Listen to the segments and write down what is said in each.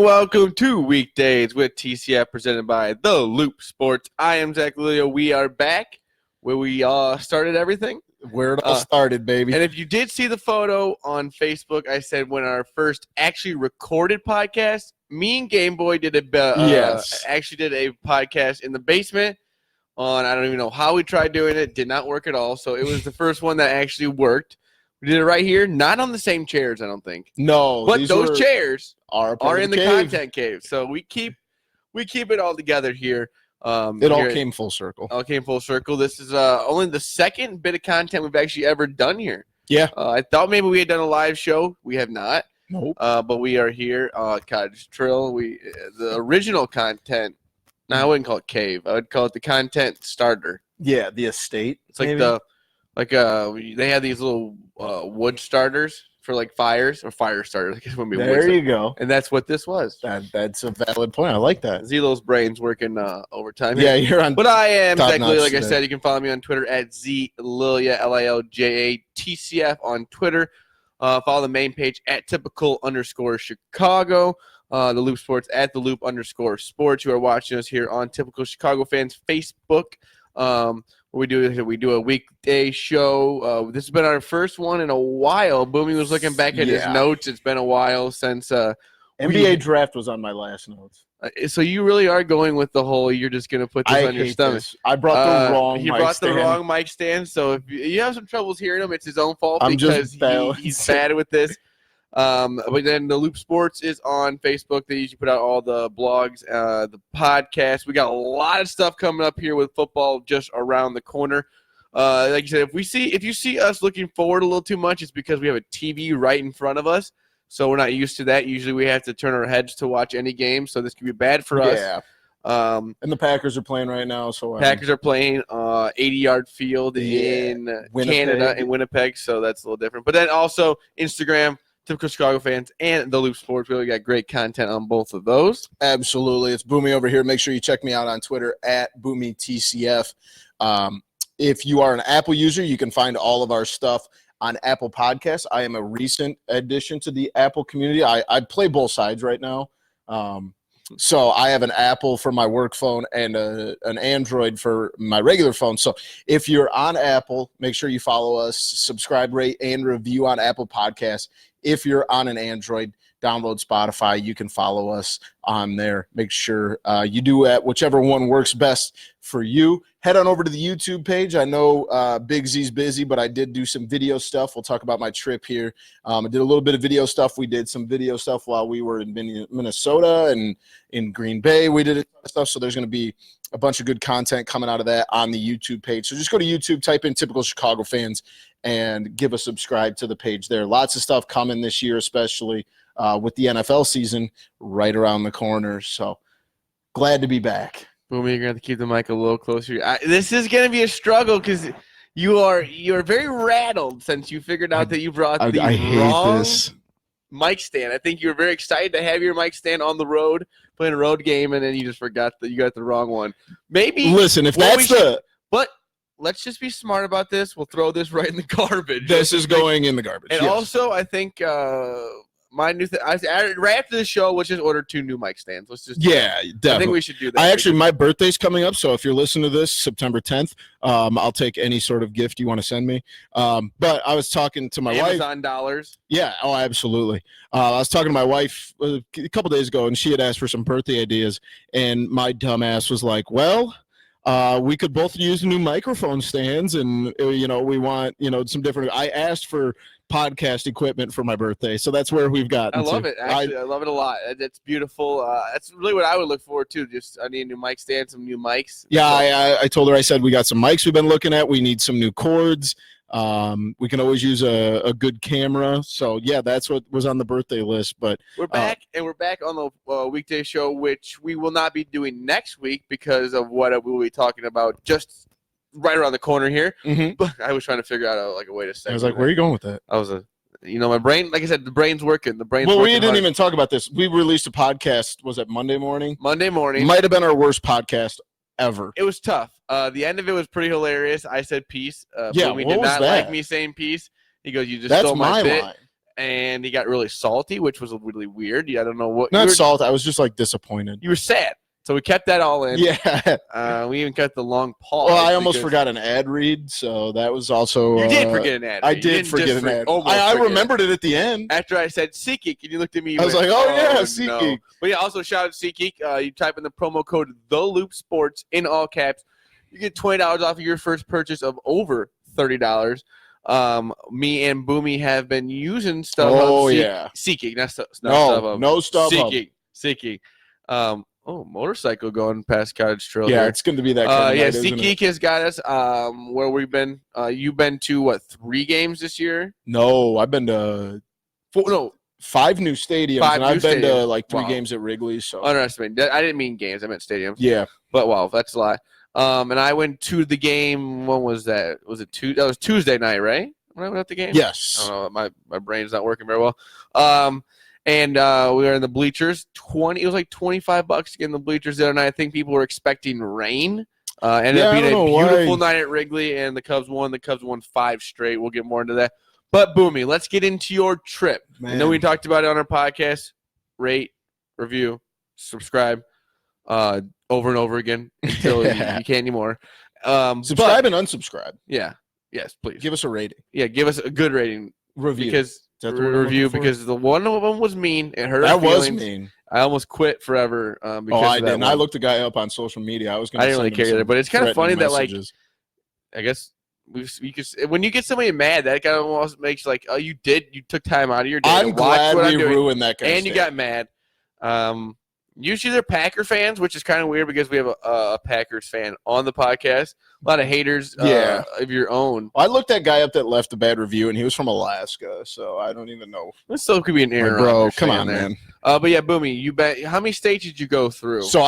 welcome to Weekdays with TCF presented by The Loop Sports. I am Zach Lilio. We are back where we started everything. Where it all started, baby. And if you did see the photo on Facebook, I said when our first actually recorded podcast, me and Game Boy did actually did a podcast in the basement on, I don't even know how we tried doing it. Did not work at all. So it was the first one that actually worked. We did it right here, not on the same chairs, I don't think. No, but those chairs are in the cave. content cave. So we keep it all together here. It all came full circle. This is only the second bit of content we've actually ever done here. Yeah. I thought maybe we had done a live show. We have not. Nope. But we are here. Cottage Trill. The original content. No, I wouldn't call it cave. I would call it the content starter. Yeah, the estate. It's like they had these little wood starters for like fires or fire starters. I guess when we there you go. And that's what this was. That's a valid point. I like that. Zilo's brain's working overtime. Yeah, you're on. But I am Zach Lilia. Like today. I said, you can follow me on Twitter at ZLilia, LILJATCF on Twitter. Follow the main page at typical_Chicago. The Loop Sports at the Loop_Sports. You are watching us here on Typical Chicago Fans Facebook. What we do is we do a weekday show. This has been our first one in a while. Boomy was looking back at his notes. It's been a while since NBA draft was on my last notes. So you really are going with the whole you're just going to put this on your stomach. This. I brought the wrong He brought the wrong mic stand. So if you have some troubles hearing him, it's his own fault because he's bad with this. But then the Loop Sports is on Facebook. They usually put out all the blogs, the podcast. We got a lot of stuff coming up here with football just around the corner. Like you said, if you see us looking forward a little too much, it's because we have a TV right in front of us. So we're not used to that. Usually we have to turn our heads to watch any game. So this could be bad for us. Yeah. And the Packers are playing right now. So Packers are playing 80-yard field in Canada, in Winnipeg. So that's a little different. But then also Instagram, Typical Chicago Fans, and the Loop Sports. We really got great content on both of those. Absolutely. It's Boomy over here. Make sure you check me out on Twitter at BoomyTCF. If you are an Apple user, you can find all of our stuff on Apple Podcasts. I am a recent addition to the Apple community. I play both sides right now. So I have an Apple for my work phone and an Android for my regular phone. So if you're on Apple, make sure you follow us, subscribe, rate, and review on Apple Podcasts. If you're on an Android, download Spotify. You can follow us on there. Make sure you do at whichever one works best for you. Head on over to the YouTube page. I know Big Z's busy, but I did do some video stuff. We'll talk about my trip here. I did a little bit of video stuff. We did some video stuff while we were in Minnesota and in Green Bay. We did a ton of stuff, so there's going to be a bunch of good content coming out of that on the YouTube page. So just go to YouTube, type in Typical Chicago Fans, and give a subscribe to the page there. Lots of stuff coming this year, especially with the NFL season right around the corner. So glad to be back. Boomy, you're going to have to keep the mic a little closer. This is going to be a struggle because you are very rattled since you figured out that you brought the wrong mic stand. I think you were very excited to have your mic stand on the road, playing a road game, and then you just forgot that you got the wrong one. Maybe listen, if that's but let's just be smart about this. We'll throw this right in the garbage. This is going in the garbage. And also, I think my new thing. Right after the show, let's just order 2 new mic stands. Let's just definitely. I think we should do that. My birthday's coming up, so if you're listening to this September 10th, I'll take any sort of gift you want to send me. But I was talking to my wife. Amazon dollars. Yeah. Oh, absolutely. I was talking to my wife a couple days ago, and she had asked for some birthday ideas, and my dumb ass was like, "Well, we could both use new microphone stands, and we want some different." I asked for podcast equipment for my birthday, so that's where we've gotten. I love it. Actually, I love it a lot. It's beautiful. That's really what I would look forward to. Just I need a new mic stand, some new mics. Yeah, I told her. I said we got some mics we've been looking at. We need some new cords. We can always use a good camera. So yeah, that's what was on the birthday list. But we're back, and we're back on the weekday show, which we will not be doing next week because of what we'll be talking about just right around the corner here. Mm-hmm. But I was trying to figure out a way to say. I was like, where are you going with that? I was my brain, like I said, the brain's working. Well, we didn't even talk about this. We released a podcast. Was it Monday morning? Monday morning. Might have been our worst podcast ever. It was tough. The end of it was pretty hilarious. I said peace. Yeah, Boomy what did was not that? like me saying peace. He goes, "You just That's stole my bit." line. and he got really salty, which was really weird. I don't know what. Not salty. I was just like disappointed. You were sad. So we kept that all in. Yeah. We even cut the long pause. Well, I almost forgot an ad read, so that was also. You did forget an ad read. I did forget an ad. I remembered it at the end. After I said SeatGeek, and you looked at me. I was like, oh yeah, SeatGeek. No. But yeah, also shout out to SeatGeek. You type in the promo code TheLoopSports in all caps. You get $20 off of your first purchase of over $30. Me and Boomy have been using StubHub. Oh yeah, SeatGeek, not StubHub. No StubHub. SeatGeek. Motorcycle going past Cottage Trail. Yeah, here. It's going to be that kind of night, SeatGeek has got us where we've been. You've been to, what, 3 games this year? No, I've been to 5 new stadiums, I've been to like 3 games at Wrigley. So underestimated. I didn't mean games. I meant stadiums. Yeah. But, wow, that's a lie. And I went to the game. When was that? That was Tuesday night, right? When I went at the game? Yes. I don't know. My brain's not working very well. And we were in the bleachers. It was like $25 to get in the bleachers the other night. I think people were expecting rain. Ended up being a beautiful night at Wrigley, and the Cubs won. The Cubs won 5 straight. We'll get more into that. But, Boomy, let's get into your trip. I know we talked about it on our podcast. Rate, review, subscribe over and over again until you can't anymmer. Subscribe and unsubscribe. Yeah. Yes, please. Give us a rating. Yeah, give us a good rating. Review. Because the one of them was mean. It hurt. That was mean. I almost quit forever. I didn't. I looked the guy up on social media. I didn't really care either. But it's kind of funny that, like, I guess when you get somebody mad, that kind of almost makes you like, oh, you took time out of your day. I'm glad we ruined that guy. And you got mad. Usually they're Packer fans, which is kind of weird because we have a Packers fan on the podcast. A lot of haters of your own. Well, I looked that guy up that left a bad review, and he was from Alaska, so I don't even know. This still could be an error. Bro, come on, man. But yeah, Boomy, how many states did you go through? So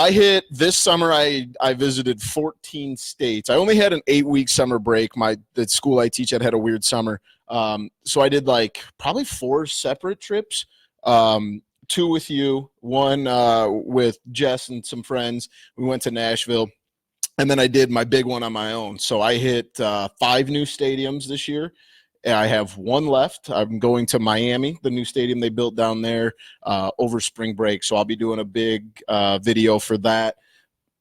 this summer I visited 14 states. I only had an 8-week summer break. The school I teach at had a weird summer. So I did like probably 4 separate trips. 2 with you, 1 with Jess and some friends. We went to Nashville, and then I did my big one on my own. So I hit 5 new stadiums this year. I have 1 left. I'm going to Miami, the new stadium they built down there over spring break. So I'll be doing a big video for that.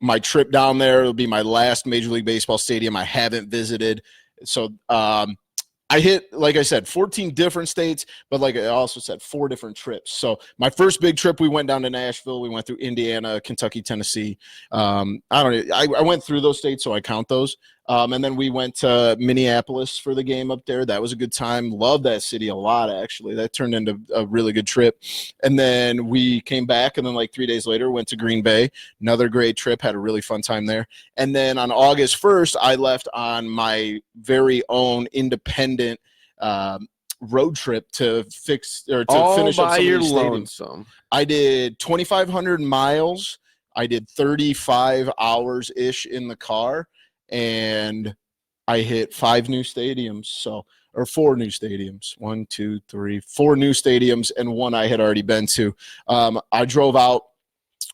My trip down there will be my last Major League Baseball stadium I haven't visited. So I hit, like I said, 14 different states, but like I also said, 4 different trips. So my first big trip, we went down to Nashville. We went through Indiana, Kentucky, Tennessee. I went through those states, so I count those. And then we went to Minneapolis for the game up there. That was a good time. Loved that city a lot, actually. That turned into a really good trip. And then we came back, and then like 3 days later, went to Green Bay. Another great trip. Had a really fun time there. And then on August 1st, I left on my very own independent road trip to finish up some of these stadiums. I did 2,500 miles. I did 35 hours-ish in the car. And I hit 5 new stadiums, or 4 new stadiums. 1, 2, 3, 4 new stadiums, and 1 I had already been to. I drove out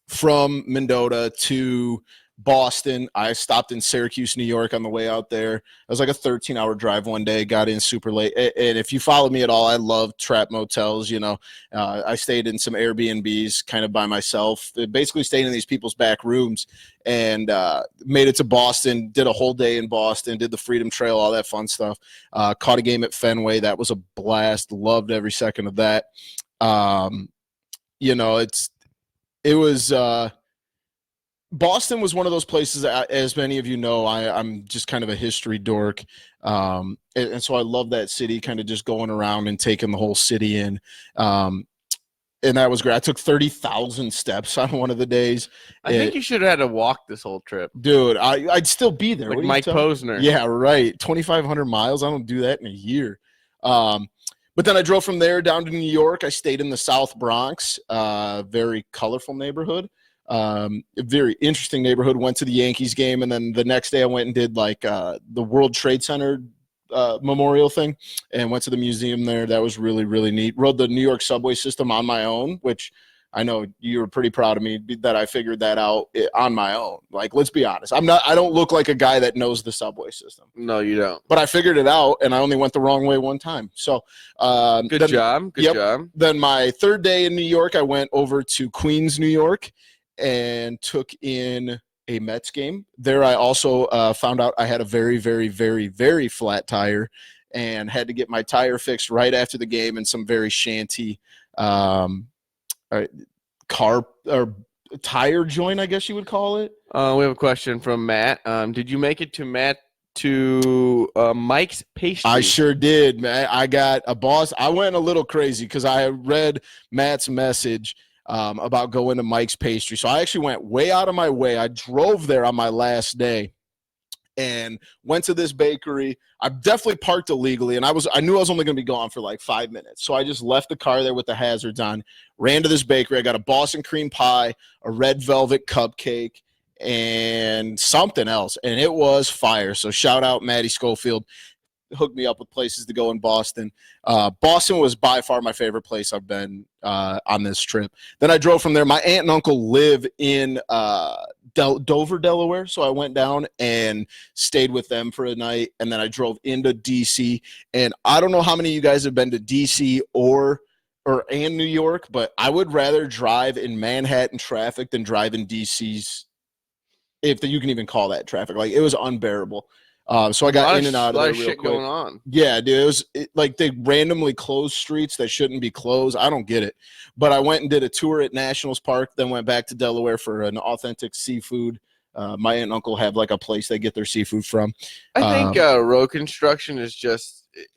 from Mendota to Boston. I stopped in Syracuse, New York on the way out there. It was like a 13-hour drive one day, got in super late. And if you follow me at all, I love trap motels. I stayed in some Airbnbs kind of by myself, basically stayed in these people's back rooms, and made it to Boston, did a whole day in Boston, did the Freedom Trail, all that fun stuff. Caught a game at Fenway. That was a blast. Loved every second of that. Boston was one of those places, as many of you know, I'm just kind of a history dork. And so I love that city, kind of just going around and taking the whole city in. And that was great. I took 30,000 steps on one of the days. I think you should have had to walk this whole trip. Dude, I'd still be there. Like Mike Posner. Yeah, right. 2,500 miles. I don't do that in a year. But then I drove from there down to New York. I stayed in the South Bronx, very colorful neighborhood. A very interesting neighborhood. Went to the Yankees game, and then the next day I went and did like the World Trade Center memorial thing, and went to the museum there. That was really, really neat. Rode the New York subway system on my own, which I know you were pretty proud of me that I figured that out on my own. Like, let's be honest. I don't look like a guy that knows the subway system. No, you don't. But I figured it out, and I only went the wrong way one time. So good job. Then my third day in New York, I went over to Queens, New York, and took in a Mets game. There I also found out I had a very, very, very, very flat tire and had to get my tire fixed right after the game in some very shanty car or tire joint, I guess you would call it. We have a question from Matt. Did you make it to Mike's Pastry? I sure did, man. I got a boss. I went a little crazy because I read Matt's message about going to Mike's Pastry. So I actually went way out of my way. I drove there on my last day and went to this bakery. I definitely parked illegally, and I knew I was only going to be gone for like 5 minutes. So I just left the car there with the hazards on, ran to this bakery. I got a Boston cream pie, a red velvet cupcake, and something else, and it was fire. So shout out Maddie Schofield. Hooked me up with places to go in Boston. Boston was by far my favorite place I've been on this trip. Then I drove from there. My aunt and uncle live in Dover, Delaware, so I went down and stayed with them for a night, and then I drove into D.C. And I don't know how many of you guys have been to D.C. and New York, but I would rather drive in Manhattan traffic than drive in D.C.'s, if you can even call that traffic. Like, it was unbearable. So I got in and out of there real quick. Going on. Yeah, dude. Like they randomly closed streets that shouldn't be closed. I don't get it. But I went and did a tour at Nationals Park, then went back to Delaware for an authentic seafood. My aunt and uncle have like a place they get their seafood from. I think road construction is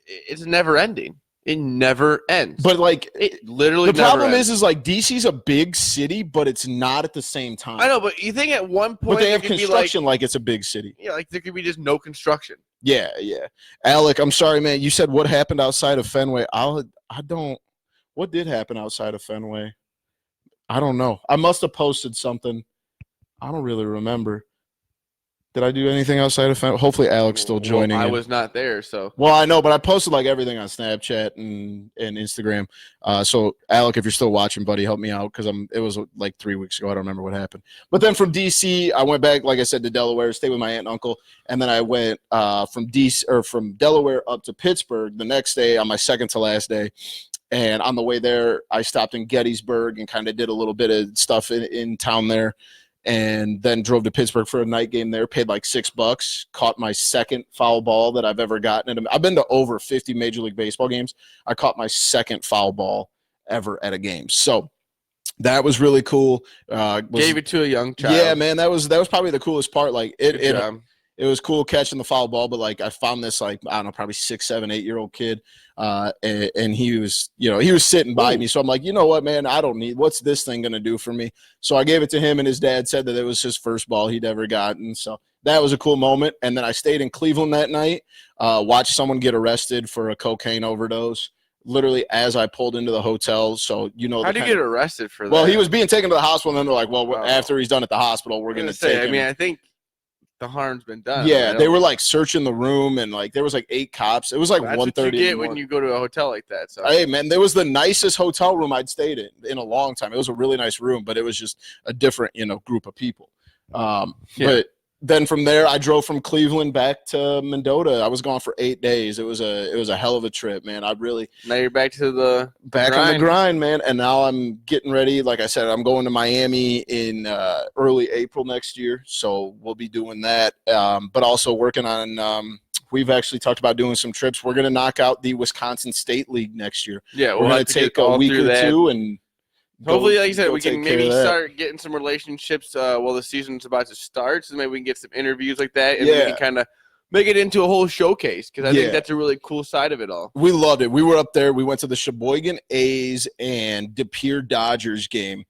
it's never ending. It never ends. But like it literally the problem is like DC's a big city, but it's not at the same time. I know, but you think at one point but they have construction like it's a big city. Yeah, like there could be just no construction. Yeah. Alec, I'm sorry, man. You said what happened outside of Fenway. What did happen outside of Fenway? I don't know. I must have posted something. I don't really remember. Did I do anything outside of Fenway? Hopefully Alec's still joining. I was not there, so. Well, I know, but I posted like everything on Snapchat and Instagram. So Alec, if you're still watching, buddy, help me out because it was like 3 weeks ago. I don't remember what happened. But then from DC, I went back, like I said, to Delaware, stayed with my aunt and uncle, and then I went from Delaware up to Pittsburgh the next day on my second to last day. And on the way there, I stopped in Gettysburg and kind of did a little bit of stuff in town there. And then drove to Pittsburgh for a night game there, paid like $6, caught my second foul ball that I've ever gotten. I've been to over 50 Major League Baseball games. I caught my second foul ball ever at a game. So that was really cool. Gave it to a young child. Yeah, man, that was probably the coolest part. Like it was cool catching the foul ball, but like I found this like, I don't know, probably 6, 7, 8-year-old kid. And he was sitting by me. So I'm like, you know what, man, what's this thing going to do for me? So I gave it to him, and his dad said that it was his first ball he'd ever gotten. So that was a cool moment. And then I stayed in Cleveland that night, watched someone get arrested for a cocaine overdose, literally as I pulled into the hotel. So, how do you get arrested for that? Well, he was being taken to the hospital, and then they're like, well, after he's done at the hospital, we're going to take him. I mean, I think the harm's been done. Yeah, they were like searching the room, and like there was like 8 cops. It was like 1:30. That's what you get when you go to a hotel like that. So hey, man, there was the nicest hotel room I'd stayed in a long time. It was a really nice room, but it was just a different group of people. But then from there, I drove from Cleveland back to Mendota. I was gone for 8 days. It was a hell of a trip, man. Now you're back to the on the grind, man. And now I'm getting ready. Like I said, I'm going to Miami in early April next year, so we'll be doing that. But also working on. We've actually talked about doing some trips. We're going to knock out the Wisconsin State League next year. Yeah, we're going to take a week or two and. Hopefully, like you said, we can maybe start getting some relationships while the season's about to start. So maybe we can get some interviews like that, and we can kind of make it into a whole showcase because I think that's a really cool side of it all. We loved it. We were up there. We went to the Sheboygan A's and De Pere Dodgers game.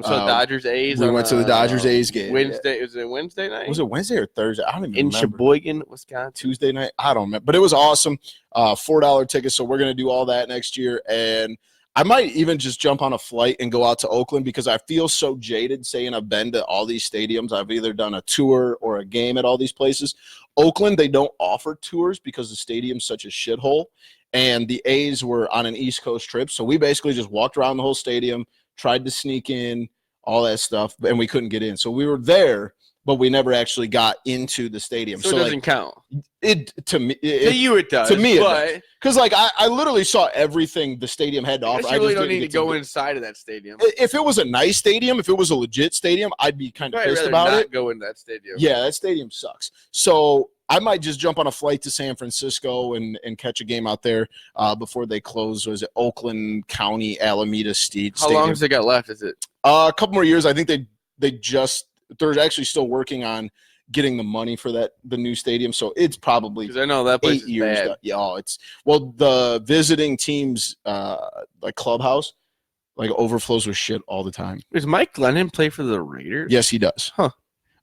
So Dodgers A's. We went to the Dodgers A's game. Wednesday. Was it Wednesday night? Was it Wednesday or Thursday? I don't even remember. In Sheboygan, Wisconsin. Tuesday night. I don't remember. But it was awesome. $4 tickets. So we're going to do all that next year. And I might even just jump on a flight and go out to Oakland because I feel so jaded saying I've been to all these stadiums. I've either done a tour or a game at all these places. Oakland, they don't offer tours because the stadium's such a shithole. And the A's were on an East Coast trip. So we basically just walked around the whole stadium, tried to sneak in, all that stuff, and we couldn't get in. So we were there, but we never actually got into the stadium. So it doesn't count. To me, to you it does. To me, but because like I literally saw everything the stadium had to offer. You really don't need to go inside of that stadium. If it was a nice stadium, if it was a legit stadium, I'd be kind of pissed about it. Go in that stadium. Yeah, that stadium sucks. So I might just jump on a flight to San Francisco and catch a game out there before they close. Was it Oakland County Alameda Stadium? How long has it got left? Is it a couple more years? I think they're actually still working on getting the money for the new stadium. So it's probably, because I know that place 8 years. Bad. Yeah, the visiting team's like clubhouse like overflows with shit all the time. Does Mike Glennon play for the Raiders? Yes, he does. Huh.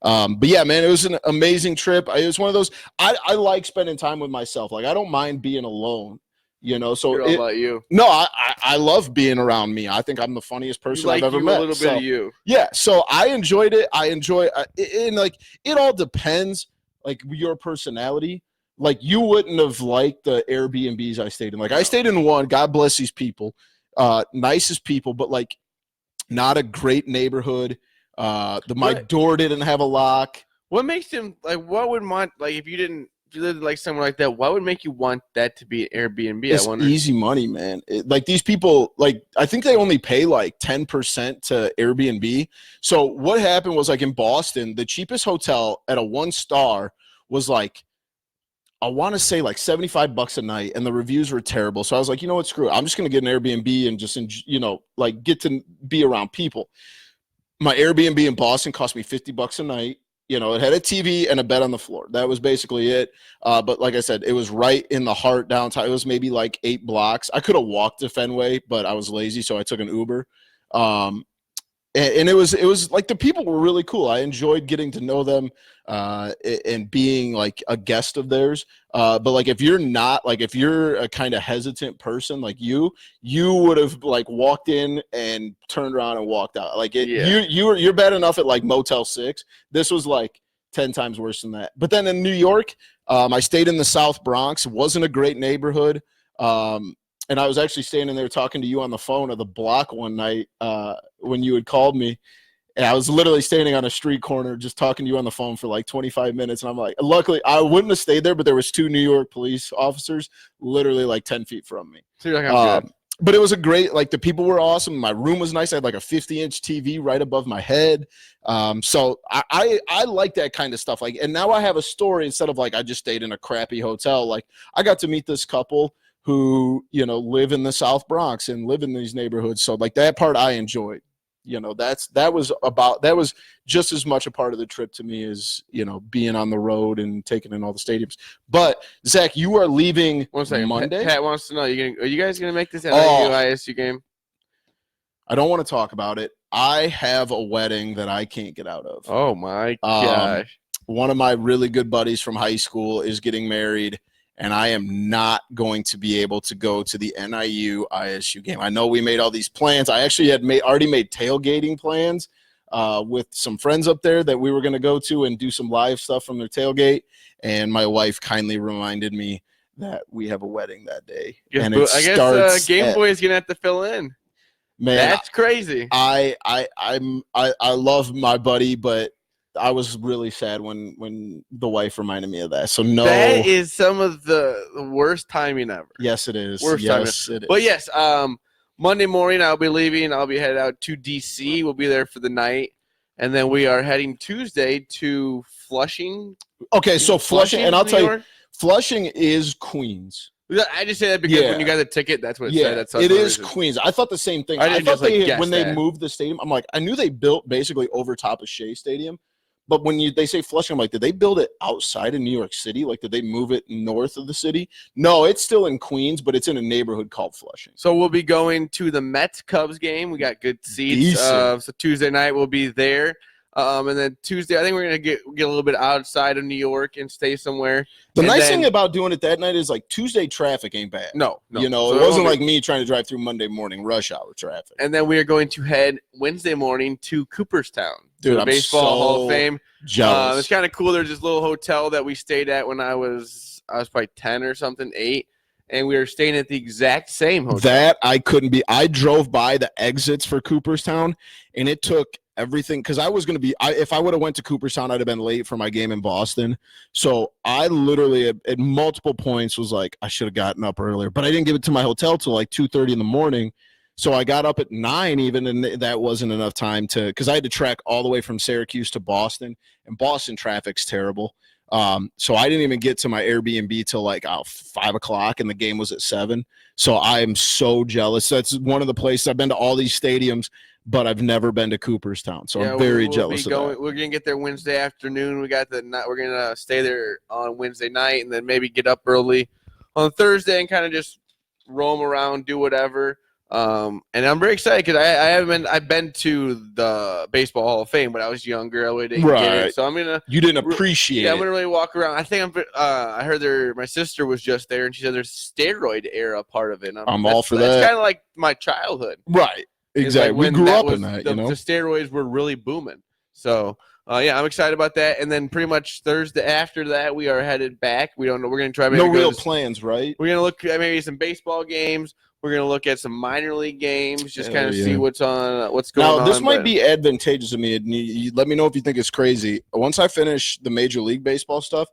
But yeah, man, it was an amazing trip. It was one of those. I like spending time with myself. Like I don't mind being alone. So all about you. No, I love being around me. I think I'm the funniest person I've ever met. A little bit of you. Yeah, so I enjoyed it. I enjoy it, and like it all depends, like your personality. Like you wouldn't have liked the Airbnbs I stayed in. Like I stayed in one. God bless these people, nicest people, but like not a great neighborhood. My door didn't have a lock. What makes him like? What would want like if you lived like somewhere like that? What would make you want that to be Airbnb? It's easy money, man. Like these people, like I think they only pay like 10% to Airbnb. So what happened was like in Boston, the cheapest hotel at a 1-star was like, I want to say like $75 a night, and the reviews were terrible. So I was like, you know what, screw it. I'm just gonna get an Airbnb and just like get to be around people. My Airbnb in Boston cost me $50 a night. It had a TV and a bed on the floor. That was basically it. But like I said, it was right in the heart downtown. It was maybe like 8 blocks. I could have walked to Fenway, but I was lazy, so I took an Uber. And it was like the people were really cool. I enjoyed getting to know them and being like a guest of theirs. But like if you're a kind of hesitant person like you would have like walked in and turned around and walked out. Like you're bad enough at like Motel 6. This was like 10 times worse than that. But then in New York, I stayed in the South Bronx. It wasn't a great neighborhood. And I was actually standing there talking to you on the phone at the block one night when you had called me. And I was literally standing on a street corner just talking to you on the phone for like 25 minutes. And I'm like, luckily, I wouldn't have stayed there, but there was 2 New York police officers literally like 10 feet from me. So you're like, I'm good. But it was a great, like the people were awesome. My room was nice. I had like a 50-inch TV right above my head. So I like that kind of stuff. Like, and now I have a story instead of like I just stayed in a crappy hotel. Like I got to meet this couple who, live in the South Bronx and live in these neighborhoods. So like that part I enjoyed, that was just as much a part of the trip to me as, being on the road and taking in all the stadiums. But Zach, you are leaving Monday. Pat wants to know, are you guys going to make this ISU game? I don't want to talk about it. I have a wedding that I can't get out of. Oh my gosh. One of my really good buddies from high school is getting married, and I am not going to be able to go to the NIU ISU game. I know we made all these plans. I actually had already made tailgating plans with some friends up there that we were going to go to and do some live stuff from their tailgate. And my wife kindly reminded me that we have a wedding that day. And I guess Game Boy is going to have to fill in. Man, that's crazy. I love my buddy, but I was really sad when the wife reminded me of that. So no, that is some of the worst timing ever. Yes, it is. Worst timing. It is. But yes, Monday morning I'll be leaving. I'll be headed out to DC. We'll be there for the night, and then we are heading Tuesday to Flushing. Okay, so Flushing, and I'll tell you, Flushing is Queens. I just say that because when you got the ticket, that's what it said. That's it is Queens. I thought the same thing. I thought when they moved the stadium, I'm like, I knew they built basically over top of Shea Stadium. But when they say Flushing, I'm like, did they build it outside of New York City? Like, did they move it north of the city? No, it's still in Queens, but it's in a neighborhood called Flushing. So we'll be going to the Mets-Cubs game. We got good seats. So Tuesday night we'll be there. And then Tuesday, I think we're going to get a little bit outside of New York and stay somewhere. The nice thing about doing it that night is, like, Tuesday traffic ain't bad. No. So it wasn't like me trying to drive through Monday morning rush hour traffic. And then we are going to head Wednesday morning to Cooperstown. Dude, I'm Baseball Hall of Fame. Jealous. It's kind of cool. There's this little hotel that we stayed at when I was probably 10 or something, 8. and we are staying at the exact same hotel. That I couldn't be. I drove by the exits for Cooperstown, and it took everything because I was going to be. If I would have went to Cooperstown, I'd have been late for my game in Boston. So I literally at multiple points was like, I should have gotten up earlier, but I didn't give it to my hotel till like 2:30 in the morning. So I got up at 9 even, and that wasn't enough time to because I had to trek all the way from Syracuse to Boston, and Boston traffic's terrible. So I didn't even get to my Airbnb till like 5 o'clock, and the game was at 7. So I am so jealous. That's one of the places I've been to all these stadiums, but I've never been to Cooperstown. So I'm very jealous of that. We're gonna get there Wednesday afternoon. We're gonna stay there on Wednesday night, and then maybe get up early on Thursday and kind of just roam around, do whatever. And I'm very excited because I've been to the Baseball Hall of Fame, but I was younger. I didn't get it, so I'm gonna. You didn't appreciate it. Yeah, I'm gonna really walk around. I think I heard my sister was just there, and she said there's steroid era part of it. I'm all for that. It's kind of like my childhood. Right. Exactly. Like we grew up in that. The steroids were really booming. So. Yeah, I'm excited about that. And then pretty much Thursday after that, we are headed back. We don't know. We're going to try. No real plans, right? We're going to look at maybe some baseball games. We're going to look at some minor league games, just kind of see what's going on. Now, this might be advantageous to me. You let me know if you think it's crazy. Once I finish the Major League Baseball stuff,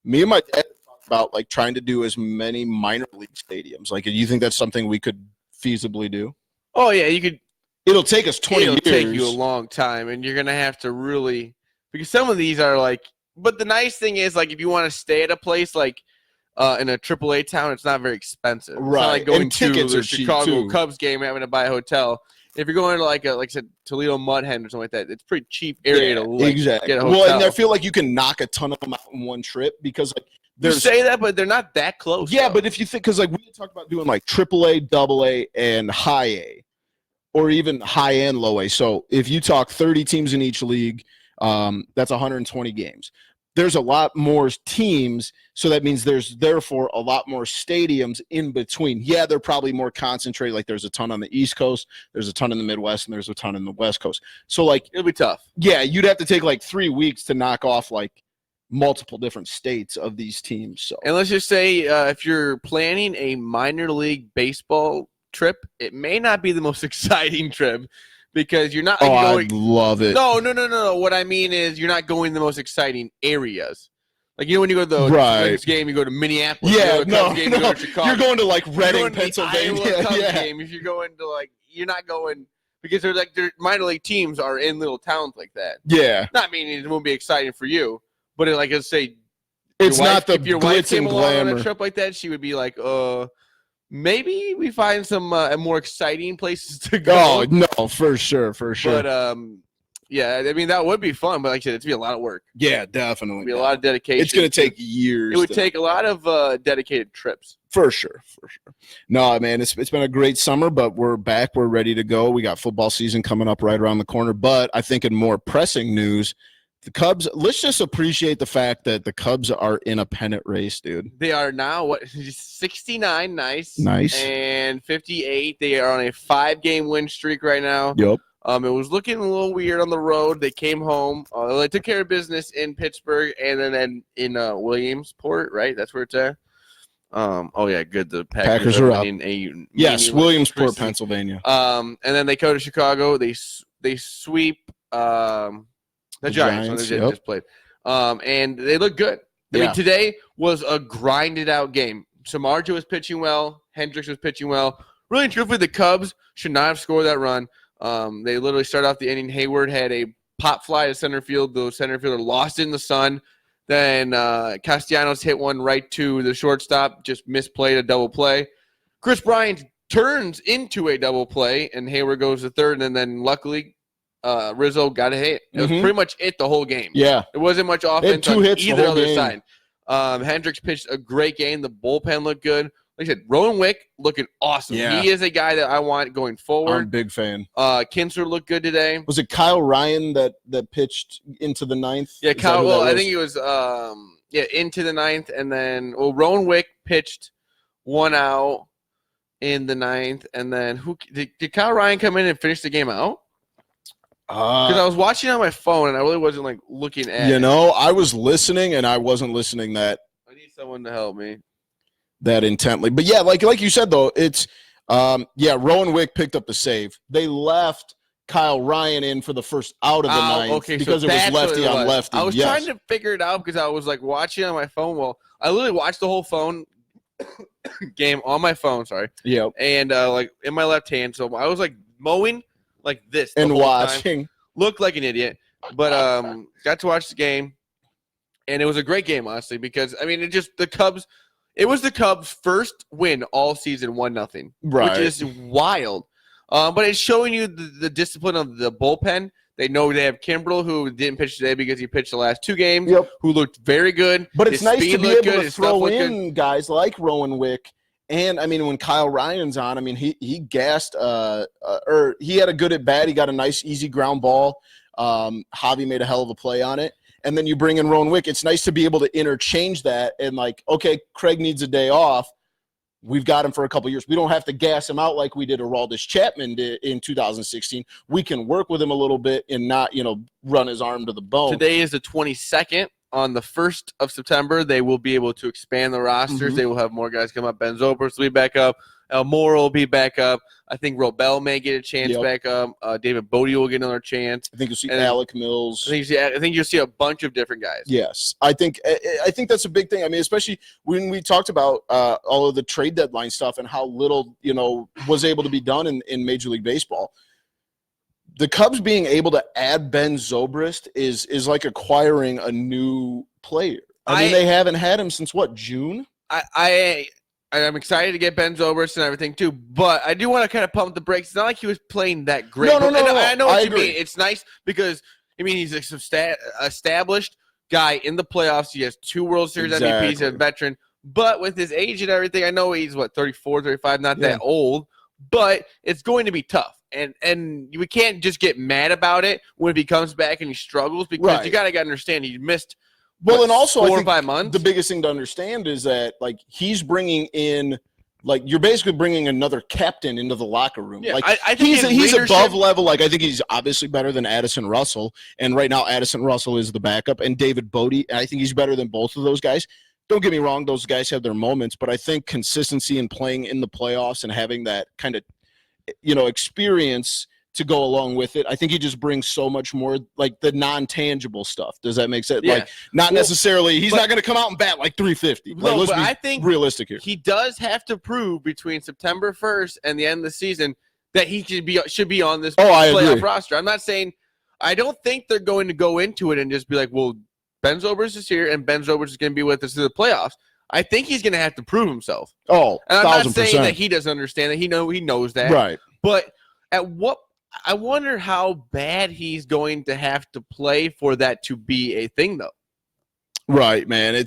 me and my dad talked about like trying to do as many minor league stadiums. Like, do you think that's something we could feasibly do? Oh, yeah, you could. It'll take us 20 years. It'll take you a long time, and you're going to have to really – because some of these are like – but the nice thing is, like, if you want to stay at a place like in a AAA town, it's not very expensive. It's right. Not like going to the Chicago Cubs game and having to buy a hotel. If you're going to like I said, Toledo Mud Hen or something like that, it's a pretty cheap area to get a hotel. Well, and I feel like you can knock a ton of them out in one trip because like you say that, but they're not that close. Yeah, but if you think because like we talked about doing like AAA, AA, and high A, or even high and low A. So if you talk 30 teams in each league, that's 120 games. There's a lot more teams, so that means there's therefore a lot more stadiums in between. Yeah, they're probably more concentrated. Like there's a ton on the East Coast, there's a ton in the Midwest, and there's a ton in the West Coast. So like it'll be tough. Yeah, you'd have to take like 3 weeks to knock off like multiple different states of these teams. So and let's just say if you're planning a minor league baseball trip, it may not be the most exciting trip. Because you're not. I love it. No. What I mean is you're not going to the most exciting areas. Like when you go to the Cubs game, you go to Minneapolis. Yeah, you go to Chicago. You're going to like Reading, Pennsylvania. Game. If you're going to like, you're not going because their minor league teams are in little towns like that. Yeah. Not meaning it won't be exciting for you, but like I say, it's not the if your wife came along glamour on a trip like that, she would be like, maybe we find some more exciting places to go. Oh, no, for sure. But, yeah, I mean, that would be fun. But like I said, it's going to be a lot of work. Yeah, definitely. It'd be a lot of dedication. It's going to take years. It would take a lot of dedicated trips. For sure. No, man, it's been a great summer, but we're back. We're ready to go. We got football season coming up right around the corner. But I think in more pressing news, the Cubs, let's just appreciate the fact that the Cubs are in a pennant race, dude. They are now, 69, nice. And 58. They are on a 5-game win streak right now. Yep. It was looking a little weird on the road. They came home. They took care of business in Pittsburgh and then in Williamsport, right? That's where it's at. Oh, yeah, good. The Packers are up. Yes, Williamsport, Pennsylvania. And then they go to Chicago. They sweep the Giants. They just played. And they look good. I mean, today was a grinded-out game. Samardzija was pitching well. Hendricks was pitching well. Really and truthfully, the Cubs should not have scored that run. They literally started off the inning. Hayward had a pop fly to center field. The center fielder lost in the sun. Then Castellanos hit one right to the shortstop, just misplayed a double play. Chris Bryant turns into a double play, and Hayward goes to third. And then luckily, Rizzo got a hit. It was pretty much it the whole game. Yeah. There wasn't much offense on either other side. Hendricks pitched a great game. The bullpen looked good. Like I said, Rowan Wick looking awesome. Yeah. He is a guy that I want going forward. I'm a big fan. Kinsler looked good today. Was it Kyle Ryan that pitched into the ninth? Yeah, Kyle. Well, I think he was into the ninth, and then Rowan Wick pitched one out in the ninth, and then did Kyle Ryan come in and finish the game out? Because I was watching on my phone, and I really wasn't like looking at. I was listening, and I wasn't listening that. I need someone to help me. that intently. But yeah, like you said though, it's Rowan Wick picked up the save. They left Kyle Ryan in for the first out of the ninth because it was lefty on lefty. I was trying to figure it out because I was like watching on my phone. Well, I literally watched the whole phone game on my phone. Sorry. Yeah. And like in my left hand, so I was like mowing like this and watching. Time. Looked like an idiot, but got to watch the game, and it was a great game, honestly, because I mean, it was the Cubs' first win all season, 1-0, which is wild. But it's showing you the discipline of the bullpen. They know they have Kimbrel, who didn't pitch today because he pitched the last 2 games, who looked very good. But it's nice to be able to throw in guys like Rowan Wick. And, I mean, when Kyle Ryan's on, I mean, he gassed or he had a good at bat. He got a nice, easy ground ball. Javi made a hell of a play on it. And then you bring in Rowan Wick. It's nice to be able to interchange that and like, okay, Craig needs a day off. We've got him for a couple of years. We don't have to gas him out like we did Aroldis Chapman in 2016. We can work with him a little bit and not, run his arm to the bone. Today is the 22nd. On the 1st of September, they will be able to expand the rosters. They will have more guys come up. Ben Zobrist will be back up. Elmore will be back up. I think Robel may get a chance back up. David Bodie will get another chance. I think you'll see Alec Mills. I think you'll see a bunch of different guys. Yes, I think that's a big thing. I mean, especially when we talked about all of the trade deadline stuff and how little was able to be done in Major League Baseball. The Cubs being able to add Ben Zobrist is like acquiring a new player. I mean, they haven't had him since what, June? I'm excited to get Ben Zobrist and everything too, but I do want to kind of pump the brakes. It's not like he was playing that great. No. I know what you mean. It's nice because he's an established guy in the playoffs. He has 2 World Series MVPs, he's a veteran. But with his age and everything, I know he's 34, 35, not that old, but it's going to be tough. And we can't just get mad about it when he comes back and he struggles because you gotta understand he missed and also 4 or 5 months. The biggest thing to understand is that like he's bringing in you're basically bringing another captain into the locker room. Yeah, like I think he's above level. Like I think he's obviously better than Addison Russell, and right now Addison Russell is the backup, and David Bodie. I think he's better than both of those guys. Don't get me wrong; those guys have their moments, but I think consistency in playing in the playoffs and having that kind of experience to go along with it. I think he just brings so much more, like the non-tangible stuff. Does that make sense? Yeah. Like not necessarily. He's not going to come out and bat like 350. No, let's but be I think realistic here. He does have to prove between September 1st and the end of the season that he should be on this playoff roster. I'm not saying. I don't think they're going to go into it and just be like, well, Ben Zobrist is here and Ben Zobrist is going to be with us in the playoffs. I think he's going to have to prove himself. Oh, and I'm not saying that he doesn't understand that. He knows that. Right. But I wonder how bad he's going to have to play for that to be a thing, though. Right, man.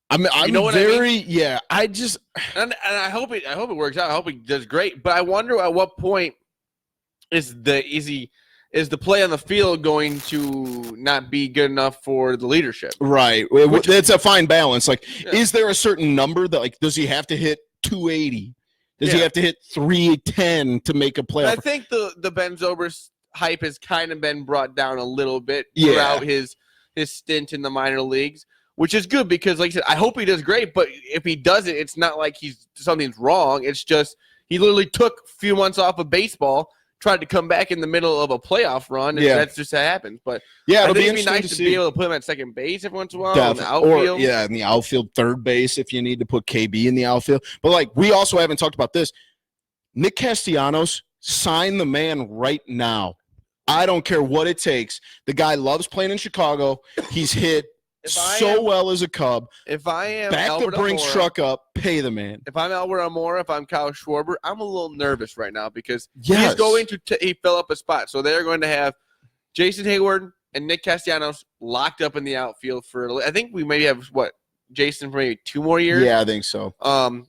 I'm very. Yeah. I just and I hope it works out. I hope he does great. But I wonder at what point is the play on the field going to not be good enough for the leadership? Right. It's a fine balance. Like, is there a certain number that does he have to hit 280? Does he have to hit 310 to make a playoff? I think the Ben Zobrist hype has kind of been brought down a little bit throughout his stint in the minor leagues, which is good because, like I said, I hope he does great. But if he doesn't, it's not like something's wrong. It's just he literally took a few months off of baseball, tried to come back in the middle of a playoff run, and that's just how it happens. But it'll it'd be nice to be able to put him at second base every once in a while, in the outfield. Or, in the outfield, third base if you need to put KB in the outfield. But, we also haven't talked about this. Nick Castellanos, sign the man right now. I don't care what it takes. The guy loves playing in Chicago. He's hit well as a Cub. If I am back Albert the Brinks Almora, truck up, pay the man. If I'm Albert Almora, if I'm Kyle Schwarber, I'm a little nervous right now because he's going to fill up a spot. So they're going to have Jason Hayward and Nick Castellanos locked up in the outfield for. I think we maybe have Jason for maybe 2 more years. Yeah, I think so.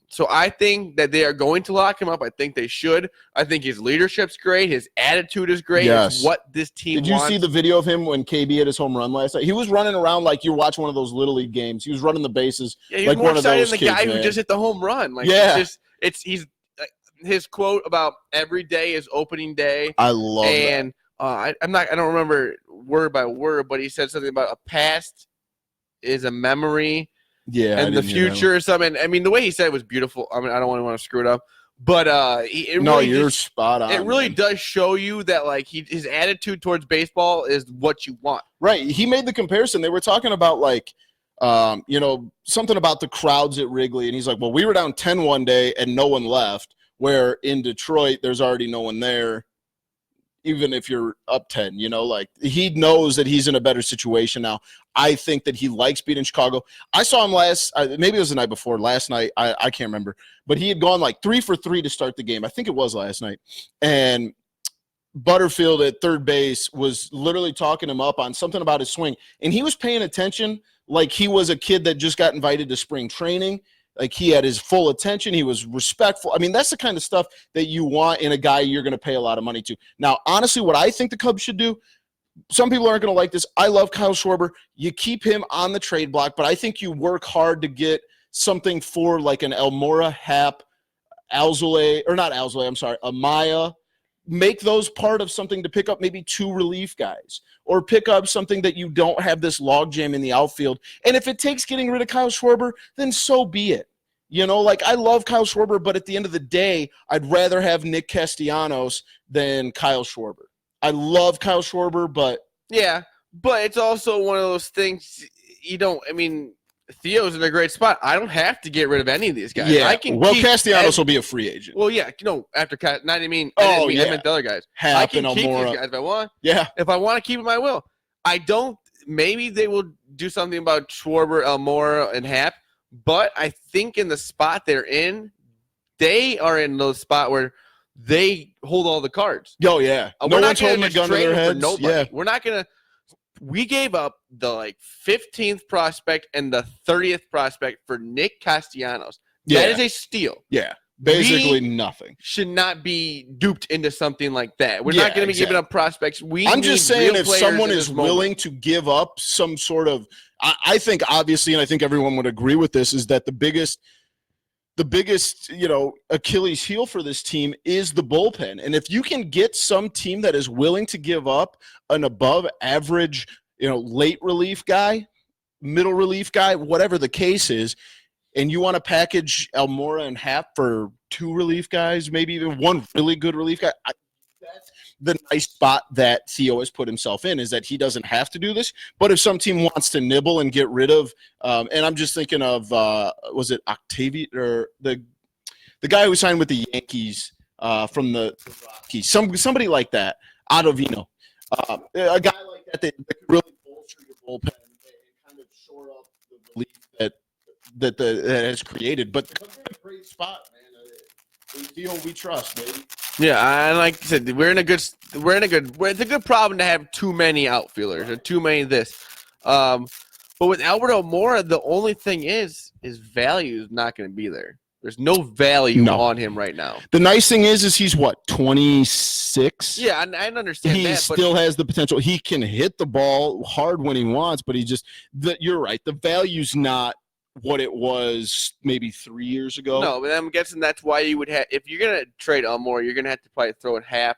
So I think that they are going to lock him up. I think they should. I think his leadership's great. His attitude is great. Yes. It's what this team wants. Did you see the video of him when KB hit his home run last night? He was running around like you're watching one of those Little League games. He was running the bases like one of those kids, the guy who just hit the home run. He's his quote about every day is opening day. I love that. I don't remember word by word, but he said something about a past is a memory and the future or something. I mean, the way he said it was beautiful. I mean, I don't want to screw it up, but you're spot on. It really does show you that like his attitude towards baseball is what you want. Right. He made the comparison. They were talking about like, something about the crowds at Wrigley, and he's like, well, we were down 10 one day and no one left, where in Detroit there's already no one there. Even if you're up 10, like he knows that he's in a better situation now. I think that he likes being in Chicago. I saw him maybe it was the night before, last night. I can't remember, but he had gone like 3 for 3 to start the game. I think it was last night. And Butterfield at third base was literally talking him up on something about his swing. And he was paying attention like he was a kid that just got invited to spring training. Like he had his full attention. He was respectful. I mean, that's the kind of stuff that you want in a guy you're going to pay a lot of money to. Now, honestly, what I think the Cubs should do, some people aren't going to like this. I love Kyle Schwarber. You keep him on the trade block, but I think you work hard to get something for like an Almora, Happ, Amaya. Make those part of something to pick up maybe 2 relief guys, or pick up something that you don't have this logjam in the outfield. And if it takes getting rid of Kyle Schwarber, then so be it. Like I love Kyle Schwarber, but at the end of the day, I'd rather have Nick Castellanos than Kyle Schwarber. I love Kyle Schwarber, but yeah, but it's also one of those things Theo's in a great spot. I don't have to get rid of any of these guys. Yeah. Castellanos will be a free agent. Well, yeah, after I meant the other guys. I can keep these guys if I want. Yeah. If I want to keep them, I will. I don't. Maybe they will do something about Schwarber, Almora, and Happ. But I think in the spot they're in, they are in the spot where they hold all the cards. Oh yeah. No one's holding a gun to their heads. Yeah. We're not gonna. We gave up the 15th prospect and the 30th prospect for Nick Castellanos. That is a steal. Yeah, basically nothing. Should not be duped into something like that. We're not going to be giving up prospects. I'm just saying if someone is willing to give up some sort of – I think obviously, and I think everyone would agree with this, is that the biggest Achilles heel for this team is the bullpen. And if you can get some team that is willing to give up an above average, late relief guy, middle relief guy, whatever the case is, and you want to package Almora and Happ for 2 relief guys, maybe even 1 really good relief guy, that's the nice spot that Theo has put himself in, is that he doesn't have to do this. But if some team wants to nibble and get rid of, and I'm just thinking of, was it Octavia or the guy who signed with the Yankees from the Rockies, somebody like that, Ottavino, a guy like that that could really bolster your bullpen and kind of shore up the belief that has created. But the Cubs are in a great spot, man. Theo, we trust, baby. Yeah, and like I said, it's a good problem to have too many outfielders or too many of this. But with Albert Almora, the only thing is his value is not going to be there. There's no value on him right now. The nice thing is he's what, 26? Yeah, I understand he that. He still has the potential. He can hit the ball hard when he wants, but you're right. The value's not what it was maybe 3 years ago. No, but I'm guessing that's why you would have, if you're going to trade Almora, you're going to have to probably throw in Happ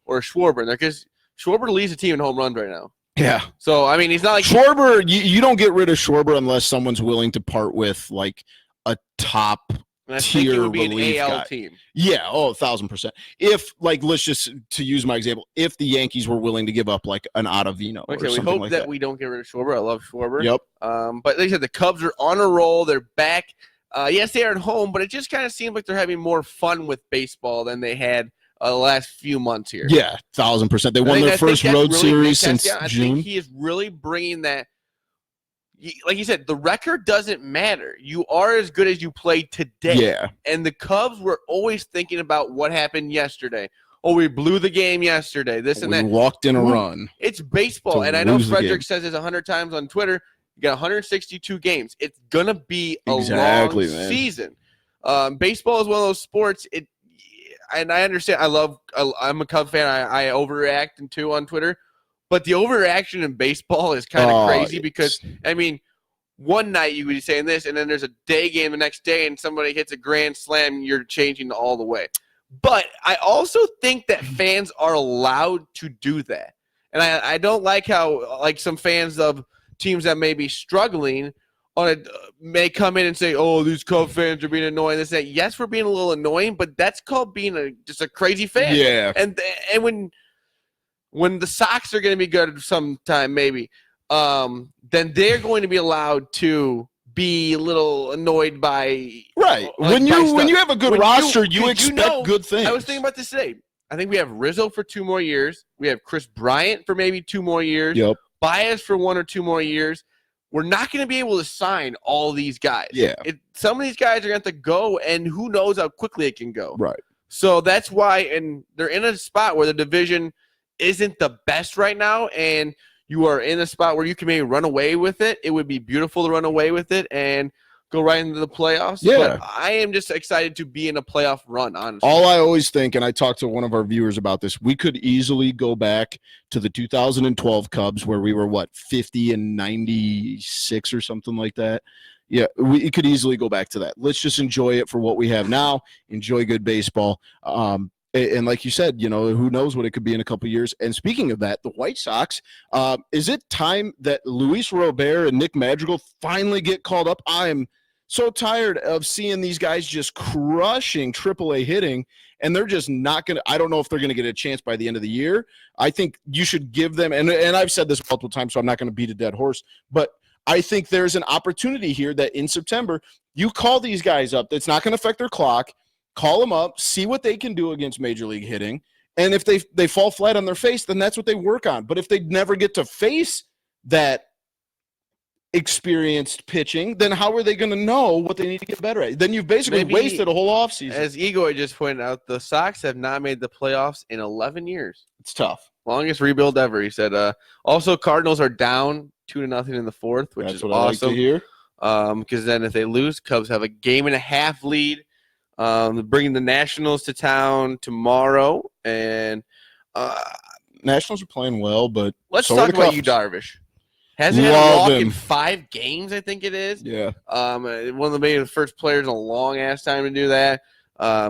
or Schwarber in there, because Schwarber leads the team in home runs right now. Yeah. So, I mean, he's not like Schwarber. You don't get rid of Schwarber unless someone's willing to part with like a top tier relief guy. Team. Yeah, 1,000%. If let's just to use my example, if the Yankees were willing to give up like an Ottavino, okay, we hope that we don't get rid of Schwarber. I love Schwarber. Yep. But like I said, the Cubs are on a roll. They're back. Yes, they are at home, but it just kind of seems like they're having more fun with baseball than they had the last few months here. Yeah, 1,000%. They won their first road series since June. I think he is really bringing that. Like you said, the record doesn't matter. You are as good as you played today. Yeah. And the Cubs were always thinking about what happened yesterday. Oh, we blew the game yesterday. This and that. We walked in a run. It's baseball. And I know Frederick says this 100 times on Twitter. You got 162 games. It's going to be a long season. Baseball is one of those sports. And I understand. I'm a Cub fan. I overreact too on Twitter. But the overreaction in baseball is kind of crazy because, I mean, one night you could be saying this, and then there's a day game the next day, and somebody hits a grand slam, and you're changing all the way. But I also think that fans are allowed to do that. And I don't like how, like, some fans of teams that may be struggling may come in and say, "Oh, these Cub fans are being annoying." This, that. Yes, we're being a little annoying, but that's called being just a crazy fan. Yeah. And when the Sox are going to be good sometime, maybe, then they're going to be allowed to be a little annoyed by when you have a good roster, you expect good things. I was thinking about this today. I think we have Rizzo for 2 more years. We have Chris Bryant for maybe 2 more years. Yep. Baez for 1 or 2 more years. We're not going to be able to sign all these guys. Yeah. Some of these guys are going to have to go, and who knows how quickly it can go. Right. So that's why, and they're in a spot where the division isn't the best right now, and you are in a spot where you can maybe run away with it. It would be beautiful to run away with it and go right into the playoffs. Yeah. But I am just excited to be in a playoff run, honestly. All I always think, and I talked to one of our viewers about this, we could easily go back to the 2012 Cubs where we were, 50 and 96 or something like that. Yeah, we could easily go back to that. Let's just enjoy it for what we have now, enjoy good baseball. And like you said, who knows what it could be in a couple of years. And speaking of that, the White Sox, is it time that Luis Robert and Nick Madrigal finally get called up? I'm so tired of seeing these guys just crushing AAA hitting, and they're just not going to – I don't know if they're going to get a chance by the end of the year. I think you should give them – and I've said this multiple times, so I'm not going to beat a dead horse, but I think there's an opportunity here that in September you call these guys up. That's not going to affect their clock. Call them up, see what they can do against Major League hitting, and if they fall flat on their face, then that's what they work on. But if they never get to face that experienced pitching, then how are they going to know what they need to get better at? Then you've basically wasted a whole offseason. As Igor just pointed out, the Sox have not made the playoffs in 11 years. It's tough. Longest rebuild ever, he said. Also, Cardinals are down 2-0 in the 4th, which is awesome. I like to hear. Because then if they lose, Cubs have a 1.5 game lead. Bringing the Nationals to town tomorrow, and Nationals are playing well, but let's talk about you, Darvish. Hasn't had a walk in 5 games, I think it is. Yeah. One of the first players in a long ass time to do that.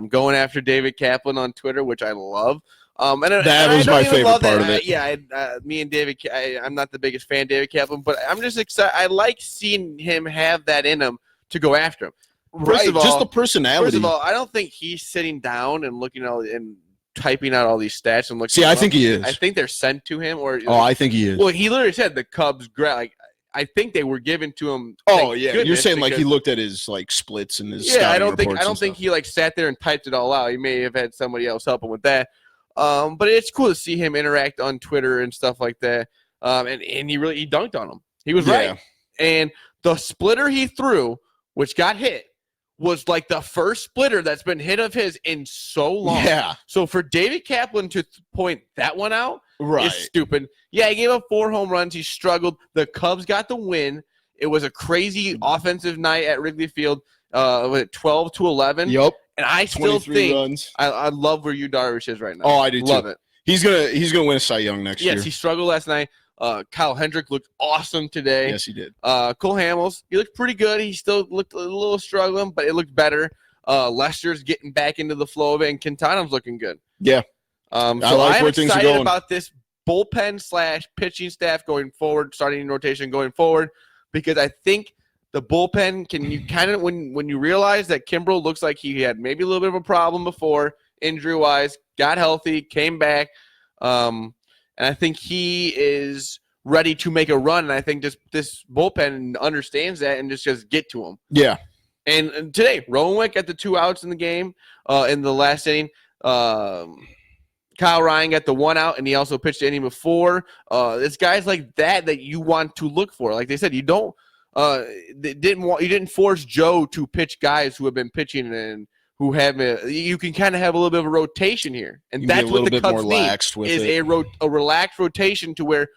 Going after David Kaplan on Twitter, which I love. That was my favorite part of it. Yeah, me and David. I'm not the biggest fan of David Kaplan, but I'm just excited. I like seeing him have that in him to go after him. First of all, just the personality. First of all, I don't think he's sitting down and looking out and typing out all these stats and looking. See, I think he is. I think they're sent to him, I think he is. Well, he literally said the Cubs. I think they were given to him. Oh yeah, you're saying he looked at his splits and his. Yeah, I don't think he sat there and typed it all out. He may have had somebody else help him with that. But it's cool to see him interact on Twitter and stuff like that. And he dunked on him. He was right. And the splitter he threw, which got hit, was the first splitter that's been hit of his in so long. Yeah. So for David Kaplan to point that one out is stupid. Yeah, he gave up 4 home runs. He struggled. The Cubs got the win. It was a crazy offensive night at Wrigley Field. Was it 12-11? Yep. And I still think runs. I love where you Darvish is right now. Oh, I do love too. it. He's gonna win a Cy Young next year. Yes, he struggled last night. Kyle Hendrick looked awesome today. Yes, he did. Cole Hamels, he looked pretty good. He still looked a little struggling, but it looked better. Lester's getting back into the flow of it, and Quintana's looking good. Yeah. So I like I'm where things are excited going. about this bullpen / pitching staff going forward, starting in rotation going forward, because I think the bullpen when you realize that Kimbrel looks like he had maybe a little bit of a problem before injury-wise, got healthy, came back, and I think he is ready to make a run, and I think this bullpen understands that and just get to him. Yeah. And today, Rowanwick got the 2 outs in the game in the last inning. Kyle Ryan got the 1 out, and he also pitched the inning before. It's guys like that you want to look for. Like they said, you didn't force Joe to pitch guys who have been pitching and who have you can kind of have a little bit of a rotation here, and that's what the Cubs need is a relaxed rotation to where,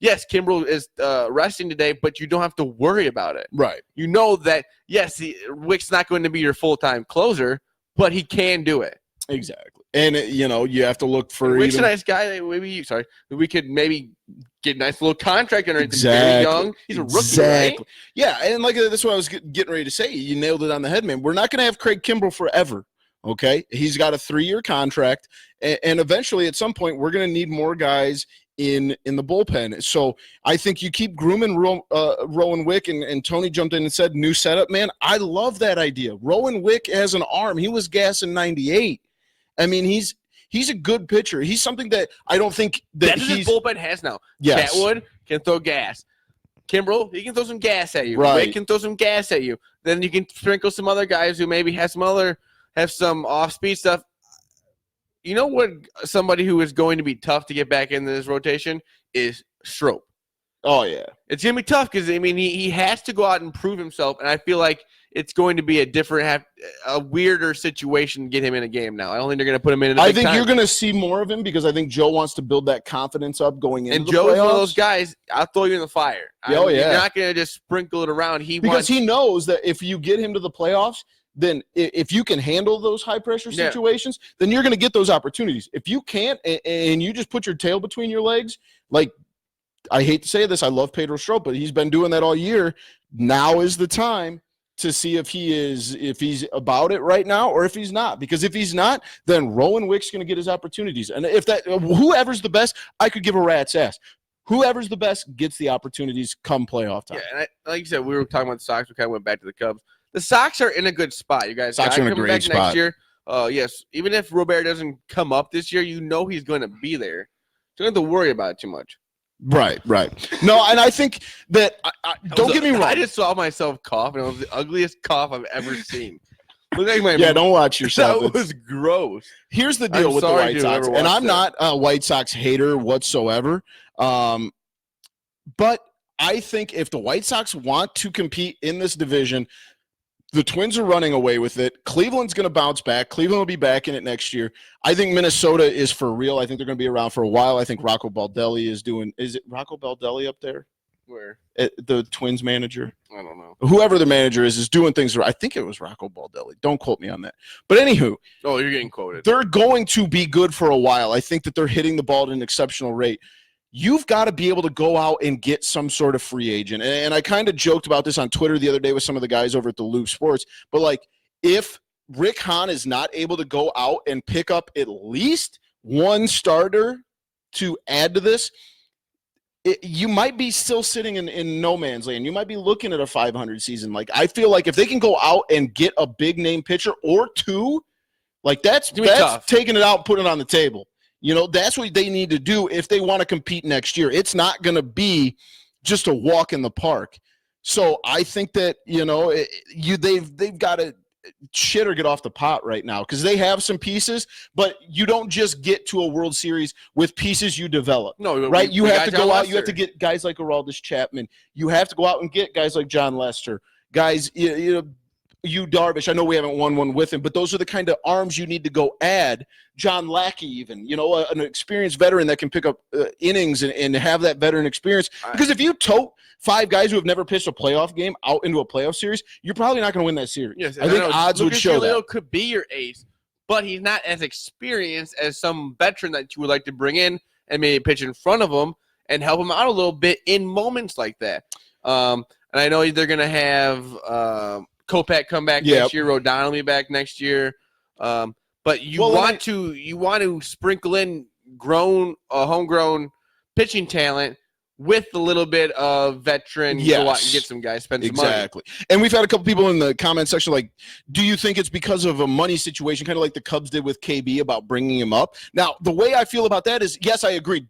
yes, Kimbrel is resting today, but you don't have to worry about it. Right. You know that, yes, Wick's not going to be your full-time closer, but he can do it. Exactly. And, you have to look for Wick's a nice guy. We could maybe get a nice little contract and exactly. Very young. He's a rookie, exactly. Right? Yeah, and that's what I was getting ready to say. You nailed it on the head, man. We're not going to have Craig Kimbrel forever, okay? He's got a 3-year contract, and eventually at some point we're going to need more guys in the bullpen. So I think you keep grooming Rowan Wick, and Tony jumped in and said, new setup, man. I love that idea. Rowan Wick has an arm. He was gassing 98. I mean, he's a good pitcher. He's something that I don't think that his bullpen has now. Yes. Chatwood can throw gas. Kimbrel, he can throw some gas at you. Right. Wick can throw some gas at you. Then you can sprinkle some other guys who maybe have some off-speed stuff. You know what? Somebody who is going to be tough to get back into this rotation is Strop. Oh, yeah. It's going to be tough because, I mean, he has to go out and prove himself, and I feel like it's going to be a weirder situation to get him in a game now. I don't think they're going to put him in I think you're going to see more of him because I think Joe wants to build that confidence up going into the Joe's playoffs. one of those guys, I'll throw you in the fire. Oh, yeah. You're not going to just sprinkle it around. He knows that if you get him to the playoffs, then if you can handle those high-pressure situations, then you're going to get those opportunities. If you can't and you just put your tail between your legs, like I hate to say this, I love Pedro Strop, but he's been doing that all year. Now is the time to see if he's about it right now or if he's not. Because if he's not, then Rowan Wick's going to get his opportunities. And if whoever's the best, I could give a rat's ass. Whoever's the best gets the opportunities come playoff time. Yeah, and like you said, we were talking about the Sox. We kind of went back to the Cubs. The Sox are in a good spot, you guys. Sox are in a great spot next year. Yes, even if Robert doesn't come up this year, you know he's going to be there. So you don't have to worry about it too much. Right. No, and I think that don't get me wrong. I just saw myself cough, and it was the ugliest cough I've ever seen. Look like my don't watch yourself. That was gross. Here's the deal with the White Sox, and I'm not a White Sox hater whatsoever. But I think if the White Sox want to compete in this division, the Twins are running away with it. Cleveland's going to bounce back. Cleveland will be back in it next year. I think Minnesota is for real. I think they're going to be around for a while. I think Rocco Baldelli is it Rocco Baldelli up there? Where? The Twins manager? I don't know. Whoever the manager is doing things right. I think it was Rocco Baldelli. Don't quote me on that. But anywho. Oh, you're getting quoted. They're going to be good for a while. I think that they're hitting the ball at an exceptional rate. You've got to be able to go out and get some sort of free agent. And I kind of joked about this on Twitter the other day with some of the guys over at the Loeb Sports. But, like, if Rick Hahn is not able to go out and pick up at least one starter to add to this, you might be still sitting in no man's land. You might be looking at a 500 season. Like, I feel like if they can go out and get a big-name pitcher or two, like, that's taking it out and putting it on the table. You know, that's what they need to do if they want to compete next year. It's not going to be just a walk in the park. So I think that, you know, they've got to shit or get off the pot right now because they have some pieces, but you don't just get to a World Series with pieces you develop. No, right? You have to go out. You have to get guys like Aroldis Chapman. You have to go out and get guys like John Lester. Guys, you know, Darvish, I know we haven't won one with him, but those are the kind of arms you need to go add. John Lackey even, you know, an experienced veteran that can pick up innings and have that veteran experience. Because if you tote 5 guys who have never pitched a playoff game out into a playoff series, you're probably not going to win that series. Yes, I think odds would show that. Could be your ace, but he's not as experienced as some veteran that you would like to bring in and maybe pitch in front of him and help him out a little bit in moments like that. And I know they're going to have Kopech come back next year. Rodon will be back next year. But you want to sprinkle in homegrown pitching talent with a little bit of veteran. Go out and get some guys, spend some money. Exactly. And we've had a couple people in the comment section like, do you think it's because of a money situation, kind of like the Cubs did with KB about bringing him up? Now, the way I feel about that is, yes, I agree.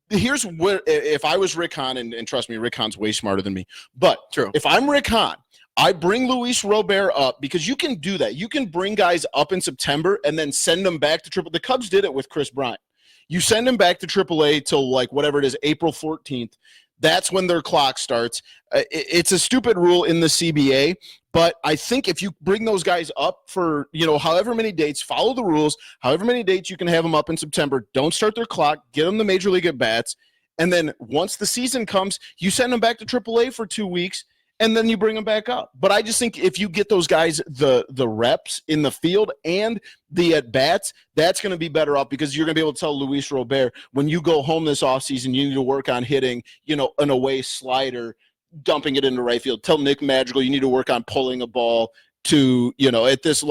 Here's where, if I was Rick Hahn, and trust me, Rick Hahn's way smarter than me, but if I'm Rick Hahn, I bring Luis Robert up because you can do that. You can bring guys up in September and then send them back to Triple. The Cubs did it with Chris Bryant. You send them back to AAA till like whatever it is, April 14th. That's when their clock starts. It's a stupid rule in the CBA, but I think if you bring those guys up for, you know, however many dates, follow the rules, however many dates you can have them up in September, don't start their clock, get them the major league at bats, and then once the season comes, you send them back to AAA for 2 weeks, and then you bring them back up. But I just think if you get those guys the reps in the field and the at-bats, that's going to be better off because you're going to be able to tell Luis Robert, when you go home this offseason, you need to work on hitting, you know, an away slider, dumping it into right field. Tell Nick Madrigal you need to work on pulling a ball to, at this,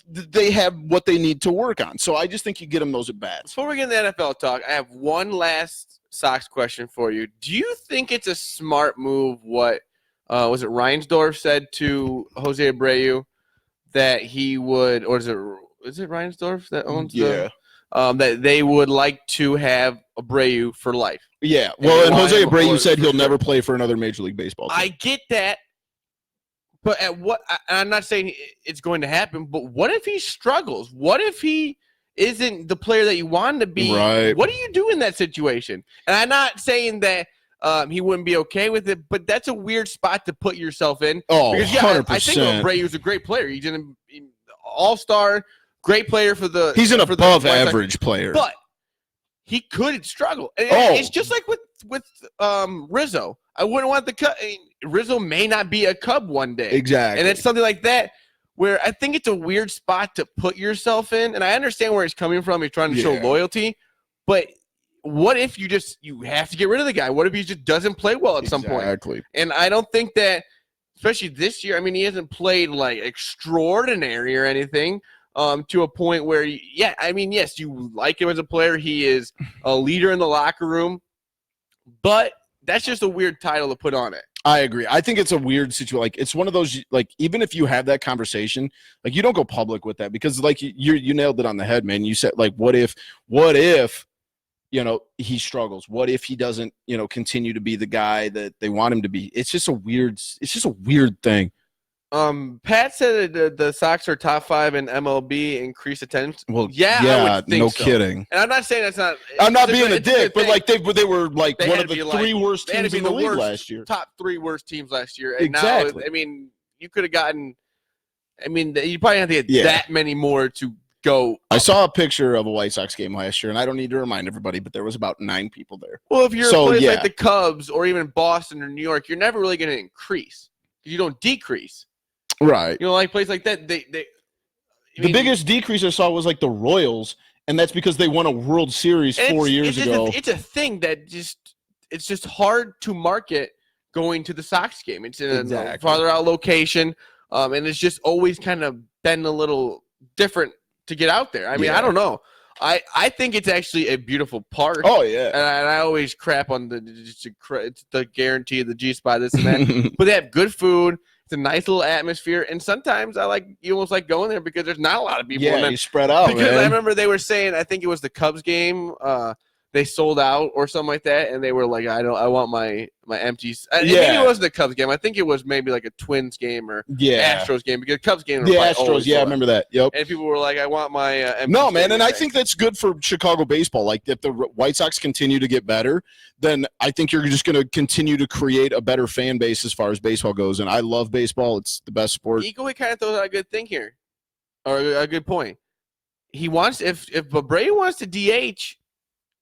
they have what they need to work on. So I just think you get them those at bats. Before we get into NFL talk, I have one last Sox question for you. Do you think it's a smart move what was it Reinsdorf said to Jose Abreu that he would, or is it Reinsdorf that owns that they would like to have Abreu for life? Yeah. Well, and Jose Abreu said he'll never play for another Major League Baseball team. I get that. But I'm not saying it's going to happen, but what if he struggles? What if he isn't the player that you want him to be? Right. What do you do in that situation? And I'm not saying that he wouldn't be okay with it, but that's a weird spot to put yourself in. Oh, because, 100%. I think Abreu's a great player. He's an all-star, great player for the – he's an above-average player. But he could struggle. It's just like with Rizzo. I wouldn't want the Cub. Rizzo may not be a Cub one day. Exactly. And it's something like that where I think it's a weird spot to put yourself in. And I understand where he's coming from. He's trying to show loyalty. But what if you have to get rid of the guy? What if he just doesn't play well at some point? Exactly. And I don't think that, especially this year, I mean, he hasn't played like extraordinary or anything to a point where, yes, you like him as a player. He is a leader in the locker room. But that's just a weird title to put on it. I agree. I think it's a weird situation. Like, it's one of those, like, even if you have that conversation, like, you don't go public with that because, like, you nailed it on the head, man. You said, like, what if, he struggles? What if he doesn't, continue to be the guy that they want him to be? It's just a weird thing. Pat said that the Sox are top 5 in MLB, increased attendance. Well, I would think no so. kidding. And I'm not saying that's not. I'm not being a dick, but like they were like they one of the 3 worst teams in the league last year. Top 3 worst teams last year. And exactly. Now, I mean, you could have gotten. I mean, you probably have to get that many more to go. I saw a picture of a White Sox game last year, and I don't need to remind everybody, but there was about 9 people there. Well, if you're a place like the Cubs or even Boston or New York, you're never really going to increase. You don't decrease. Right. Like places like that, the biggest decrease I saw was like the Royals, and that's because they won a World Series 4 years ago. It's a thing that it's just hard to market going to the Sox game. It's in a farther out location, and it's just always kind of been a little different to get out there. I mean, I don't know. I think it's actually a beautiful park. Oh yeah, and I always crap on the guarantee of the G spot, this and that. But they have good food. It's a nice little atmosphere, and sometimes you almost like going there because there's not a lot of people. Yeah, you spread out. Because man. I remember they were saying, I think it was the Cubs game. They sold out or something like that, and they were like, I want my empties. Maybe it wasn't the Cubs game. I think it was maybe like a Twins game or Astros game because Cubs game. The Astros, I remember that. Yep. And people were like, I want my empties. No, man, and I think that's good for Chicago baseball. Like, if the White Sox continue to get better, then I think you're just going to continue to create a better fan base as far as baseball goes. And I love baseball. It's the best sport. Eagle kind of throws out a good thing here, or a good point. He wants if Abreu wants to DH.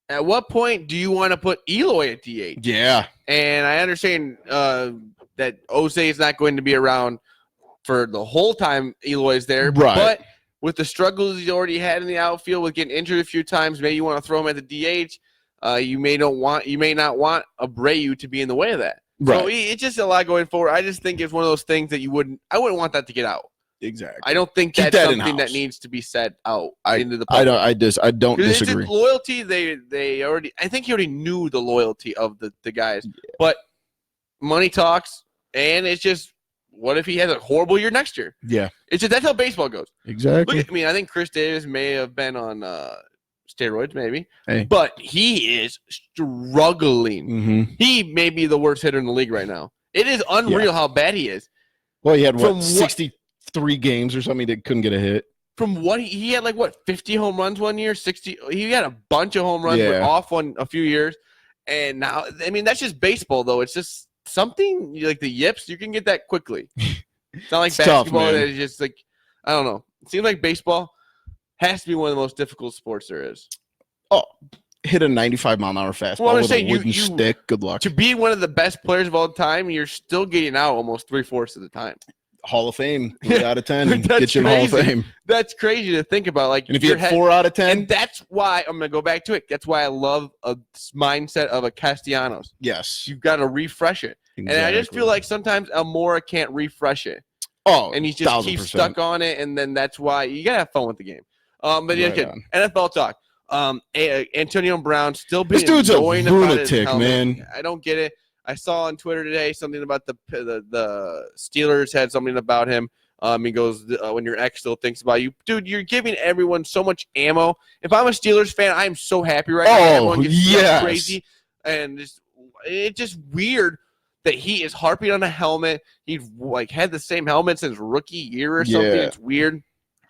At what point do you want to put Eloy at DH? Yeah. And I understand that Jose is not going to be around for the whole time Eloy's there. Right. But with the struggles he's already had in the outfield with getting injured a few times, maybe you want to throw him at the DH. You may not want Abreu to be in the way of that. Right. So it's just a lot going forward. I just think it's one of those things that I wouldn't want that to get out. Exactly. I don't think that's something that needs to be said out into the public. I don't disagree. It's loyalty. I think he already knew the loyalty of the guys, but money talks, and it's just, what if he has a horrible year next year? Yeah. It's just, that's how baseball goes. Exactly. Look, I think Chris Davis may have been on steroids, maybe, hey. But he is struggling. Mm-hmm. He may be the worst hitter in the league right now. It is unreal how bad he is. Well, he had 63 games or something that couldn't get a hit. From what he had, 50 home runs one year, 60. He had a bunch of home runs, went off a few years, and now, I mean, that's just baseball, though. It's just something like the yips. You can get that quickly. It's not like basketball. That is just like, I don't know. It seems like baseball has to be one of the most difficult sports there is. Oh, hit a 95-mile-an-hour fastball with a wooden stick. Good luck. To be one of the best players of all time, you're still getting out almost 3/4 of the time. Hall of Fame, 3 out of 10, get you in Hall of Fame. That's crazy to think about. And if you had 4 out of 10, and that's why I'm gonna go back to it. That's why I love a mindset of a Castellanos. Yes, you've got to refresh it, exactly. And I just feel like sometimes Almora can't refresh it. Oh, and he just keeps stuck on it, and then that's why you gotta have fun with the game. But yeah, NFL talk. Antonio Brown still being annoying about his helmet. Man. I don't get it. I saw on Twitter today something about the Steelers had something about him. He goes, when your ex still thinks about you. Dude, you're giving everyone so much ammo. If I'm a Steelers fan, I'm so happy right now. Everyone gets crazy. And it's just weird that he is harping on a helmet. He's had the same helmet since rookie year or something. It's weird.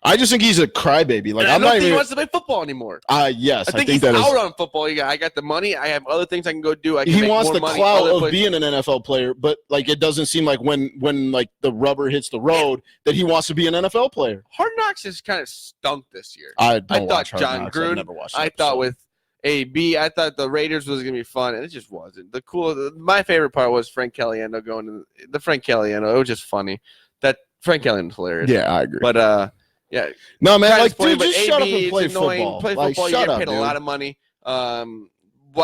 I just think he's a crybaby. Like, I don't think he wants to play football anymore. Yes, I think he's out on football. I got the money. I have other things I can go do. He wants the clout of being an NFL player, but it doesn't seem like when the rubber hits the road that he wants to be an NFL player. Hard Knocks has kind of stunk this year. I thought John Gruden. I thought with AB, I thought the Raiders was gonna be fun, and it just wasn't. My favorite part was Frank Caliendo going to the Frank Caliendo. It was just funny. That Frank Caliendo was hilarious. Yeah, I agree. But yeah. No, man, dude, just shut up and play football. Play football, you get paid a lot of money. Why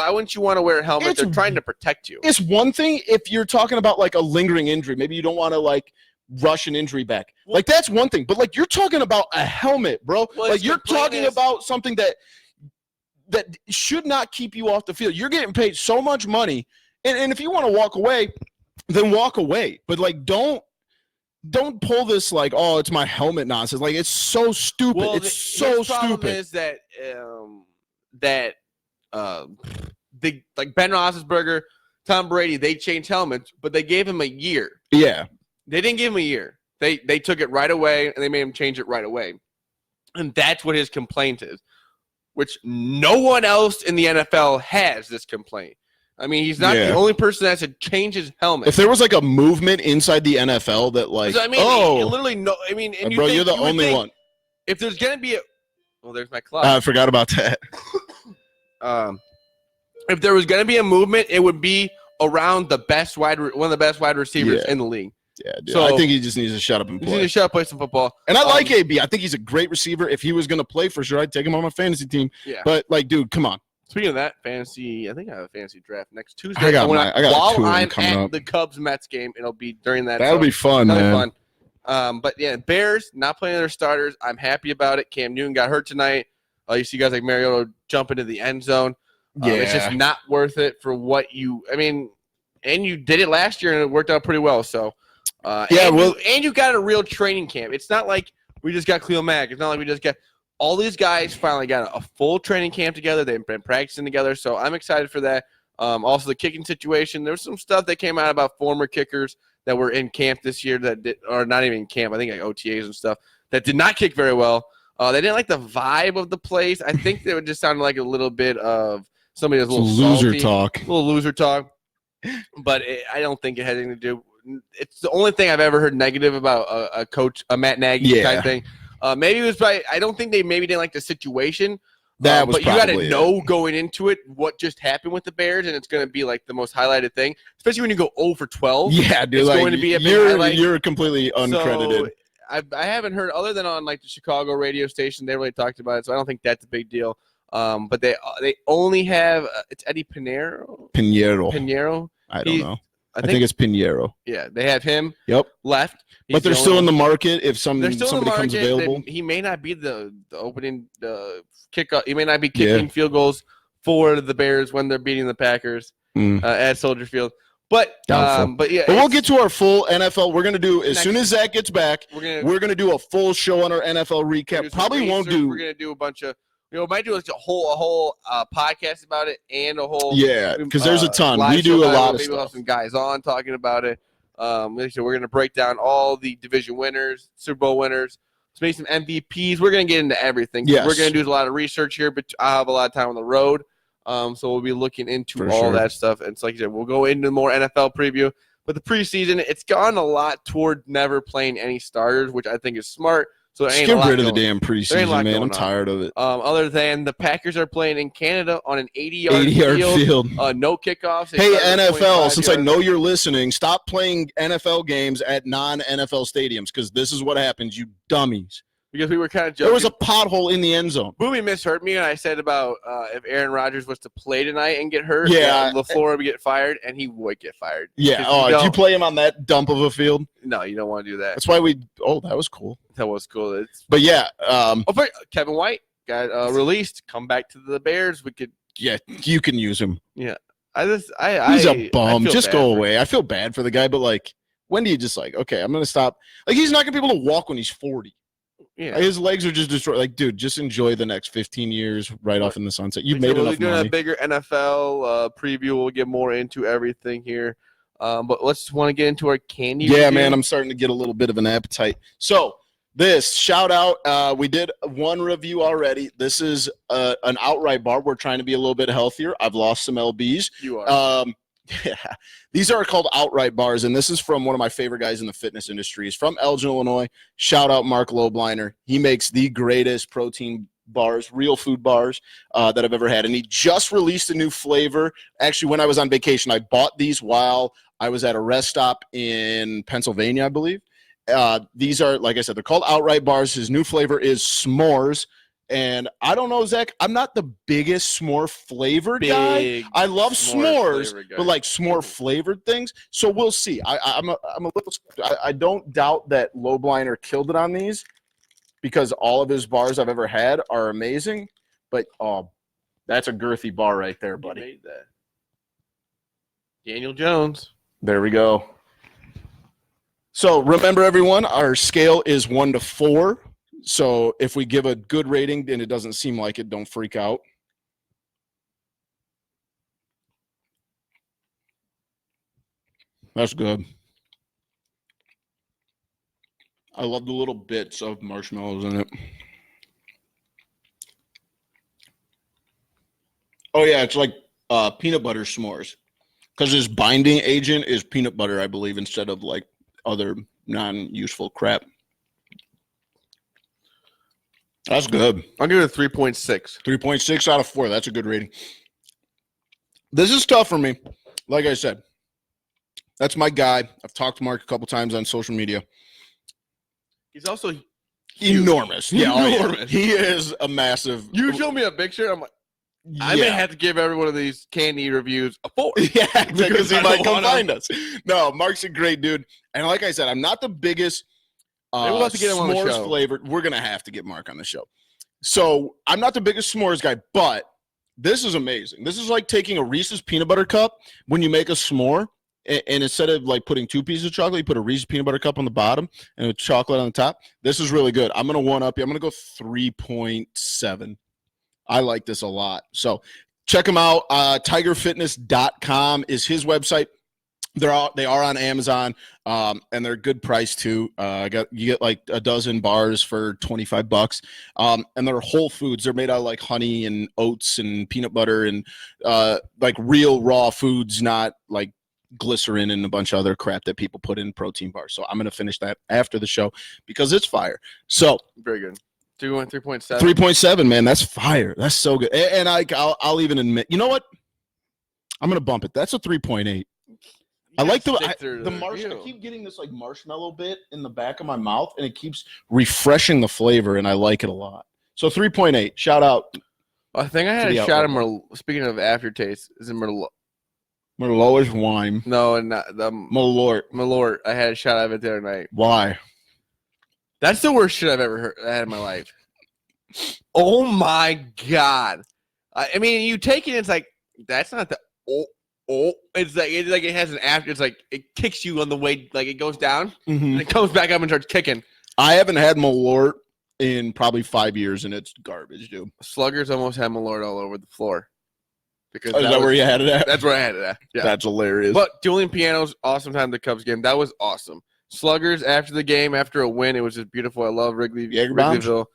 wouldn't you want to wear a helmet? They're trying to protect you. It's one thing if you're talking about a lingering injury. Maybe you don't want to rush an injury back. That's one thing. But you're talking about a helmet, bro. You're talking about something that should not keep you off the field. You're getting paid so much money. And if you want to walk away, then walk away. But don't pull this it's my helmet nonsense. It's so stupid. Well, it's so stupid. The problem is that Ben Roethlisberger, Tom Brady, they changed helmets, but they gave him a year. Yeah, they didn't give him a year. They took it right away, and they made him change it right away. And that's what his complaint is, which no one else in the NFL has this complaint. I mean, he's not the only person that has to change his helmet. If there was a movement inside the NFL that literally no. I mean, and bro, you're the only one. If there's gonna be there's my clock. I forgot about that. If there was gonna be a movement, it would be around one of the best wide receivers in the league. Yeah, dude. So I think he just needs to shut up and play. He needs to shut up, play some football. And I like AB. I think he's a great receiver. If he was gonna play for sure, I'd take him on my fantasy team. Yeah. But dude, come on. Speaking of that, fantasy, I think I have a fantasy draft next Tuesday. While I'm at the Cubs-Mets game, it'll be during that. That'll be fun, man. But yeah, Bears not playing their starters. I'm happy about it. Cam Newton got hurt tonight. You see guys like Mariota jump into the end zone. It's just not worth it for what you. I mean, and you did it last year and it worked out pretty well. So, and you got a real training camp. It's not like we just got Khalil Mack. It's not like we just got. All these guys finally got a full training camp together. They've been practicing together, so I'm excited for that. Also, the kicking situation. There was some stuff that came out about former kickers that were in camp this year or not even in camp. I think OTAs and stuff that did not kick very well. They didn't like the vibe of the place. I think they would just sound like a little bit of somebody that's a little loser talk. But I don't think it had anything to do. It's the only thing I've ever heard negative about a coach, a Matt Nagy type thing. Maybe it was probably. I don't think they didn't like the situation. That was, but you got to know going into it what just happened with the Bears, and it's going to be the most highlighted thing, especially when you go 0 for 12. Yeah, dude, it's going to be a big highlight. You're completely uncredited. So I haven't heard other than on the Chicago radio station. They really talked about it, so I don't think that's a big deal. But they only have it's Eddie Pinheiro. I don't know. I think it's Pinheiro. Yeah, they have him. Yep. Left. But they're still in the market if somebody comes available. He may not be the opening kickoff. He may not be kicking field goals for the Bears when they're beating the Packers at Soldier Field. But we'll get to our full NFL. We're gonna do as soon as Zach gets back. We're gonna do a full show on our NFL recap. Probably won't do. We're gonna do a bunch of. Might do a whole podcast about it and a whole because there's a ton. We do a lot of stuff. We'll have some guys on talking about it. So we're going to break down all the division winners, Super Bowl winners, maybe some MVPs. We're going to get into everything. Yes. We're going to do a lot of research here, but I have a lot of time on the road. So we'll be looking into all that stuff. And so like I said, we'll go into more NFL preview. But the preseason, it's gone a lot toward never playing any starters, which I think is smart. So just get rid of the damn preseason, man. I'm tired of it. Other than the Packers are playing in Canada on an 80-yard field. No kickoffs. Hey, NFL, since I know you're listening, stop playing NFL games at non-NFL stadiums because this is what happens, you dummies. because we were kind of joking. There was a pothole in the end zone. Boomy misheard me, and I said about if Aaron Rodgers was to play tonight and get hurt, LaFleur would get fired, and he would get fired. Yeah. If you play him on that dump of a field? No, you don't want to do that. That's why that was cool. That was cool. But yeah. Kevin White got released. Come back to the Bears. We could. Yeah, you can use him. Yeah. He's a bum. Just go away. I feel bad for the guy, but like, when do you just like, okay, I'm going to stop? Like, he's not going to be able to walk when he's 40. Yeah. His legs are just destroyed. Like, dude, just enjoy the next 15 years right off in the sunset. You've made enough money. A bigger NFL preview. We'll get more into everything here. But let's want to get into our candy review. Man, I'm starting to get a little bit of an appetite. So, this shout out, we did one review already. This is an outright bar. We're trying to be a little bit healthier. I've lost some lbs. You are. Yeah, these are called outright bars, and this is from one of my favorite guys in the fitness industry. He's from Elgin, Illinois. Shout out Mark Loeb. He makes the greatest protein bars, real food bars that I've ever had, and he just released a new flavor. Actually, when I was on vacation, I bought these while I was at a rest stop in Pennsylvania, I believe. These are, like I said, they're called outright bars. His new flavor is s'mores. And I don't know, Zach, I'm not the biggest s'more flavored guy. I love s'mores, but like s'more flavored things. So we'll see. I'm a little. I don't doubt that Lobliner killed it on these because all of his bars I've ever had are amazing. But that's a girthy bar right there, buddy. You made that. Daniel Jones. There we go. So remember, everyone, our scale is 1 to 4. So if we give a good rating and it doesn't seem like it, don't freak out. That's good. I love the little bits of marshmallows in it. Oh, yeah, it's like peanut butter s'mores. Because his binding agent is peanut butter, I believe, instead of like other non-useful crap. That's good. I'll give it a 3.6. 3.6 out of 4. That's a good rating. This is tough for me. Like I said, that's my guy. I've talked to Mark a couple times on social media. He's also enormous. Yeah, enormous. He is a massive. You show me a picture, I'm like, I may have to give every one of these candy reviews a 4. Yeah, because he might come find us. No, Mark's a great dude. And like I said, I'm not the biggest we'll have to get him on the show. Flavored. We're going to have to get Mark on the show. So I'm not the biggest s'mores guy, but this is amazing. This is like taking a Reese's peanut butter cup when you make a s'more, and instead of like putting 2 pieces of chocolate, you put a Reese's peanut butter cup on the bottom and a chocolate on the top. This is really good. I'm going to one-up you. I'm going to go 3.7. I like this a lot. So check him out. Tigerfitness.com is his website. They are on Amazon, and they're a good price too. You get like a dozen bars for $25, and they're whole foods. They're made out of like honey and oats and peanut butter and like real raw foods, not like glycerin and a bunch of other crap that people put in protein bars. So I'm gonna finish that after the show because it's fire. So very good. 3.7. 3.7, man. That's fire. That's so good. And I'll even admit, you know what? I'm gonna bump it. That's a 3.8. I like the marshmallow. I keep getting this like marshmallow bit in the back of my mouth, and it keeps refreshing the flavor, and I like it a lot. So 3.8. Shout out. I think I had a shot of Merlot. Speaking of aftertaste, is it Merlot? Merlot is wine. No, not the Malort. Malort. I had a shot of it the other night. Why? That's the worst shit I've ever had in my life. Oh my god! I mean, you take it, it's like that's not the it's like it has an after. It's like it kicks you on the way, like it goes down and it comes back up and starts kicking. I haven't had Malort in probably 5 years, and it's garbage, dude. Sluggers almost had Malort all over the floor. Because is that where you had it at? That's where I had it at. Yeah. That's hilarious. But Julian Piano's awesome time at the Cubs game. That was awesome. Sluggers after the game, after a win, it was just beautiful. I love Wrigleyville.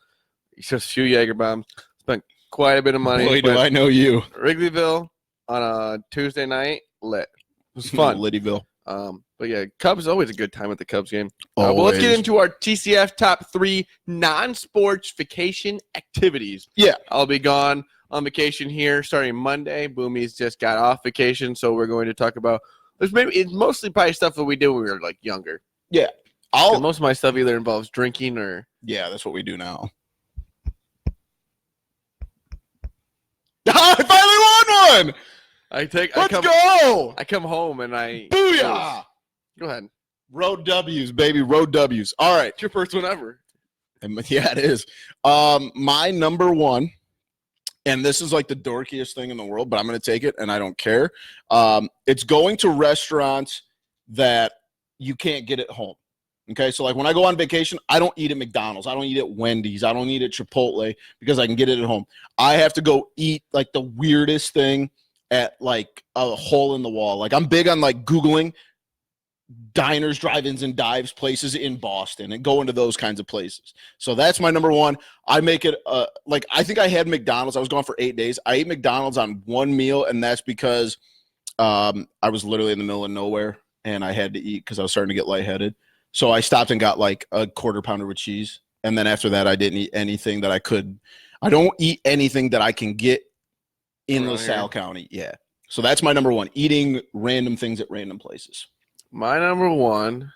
Just a few Jaeger bombs. Spent quite a bit of money. Boy, do I know you. Wrigleyville on a Tuesday night, lit. It was fun. Liddyville. But yeah, Cubs always a good time at the Cubs game. Well, let's get into our TCF top 3 non-sports vacation activities. Yeah. I'll be gone on vacation here starting Monday. Boomy's just got off vacation, so we're going to talk about it's mostly probably stuff that we did when we were like younger. Yeah. Most of my stuff either involves drinking or. Yeah, that's what we do now. I finally won one. Let's go. I come home and I. Booyah! Go ahead. Road W's, baby. Road W's. All right. It's your first one ever. Yeah, it is. My number one, and this is like the dorkiest thing in the world, but I'm going to take it and I don't care. It's going to restaurants that you can't get at home. Okay, so like when I go on vacation, I don't eat at McDonald's. I don't eat at Wendy's. I don't eat at Chipotle because I can get it at home. I have to go eat like the weirdest thing at like a hole in the wall. Like I'm big on like Googling diners, drive-ins, and dives places in Boston and go into those kinds of places. So that's my number one. I make it like I think I had McDonald's. I was gone for 8 days. I ate McDonald's on one meal, and that's because I was literally in the middle of nowhere and I had to eat because I was starting to get lightheaded. So I stopped and got like a quarter pounder with cheese. And then after that, I didn't eat anything that I could. I don't eat anything that I can get in LaSalle County. Yeah. So that's my number one, eating random things at random places. My number one.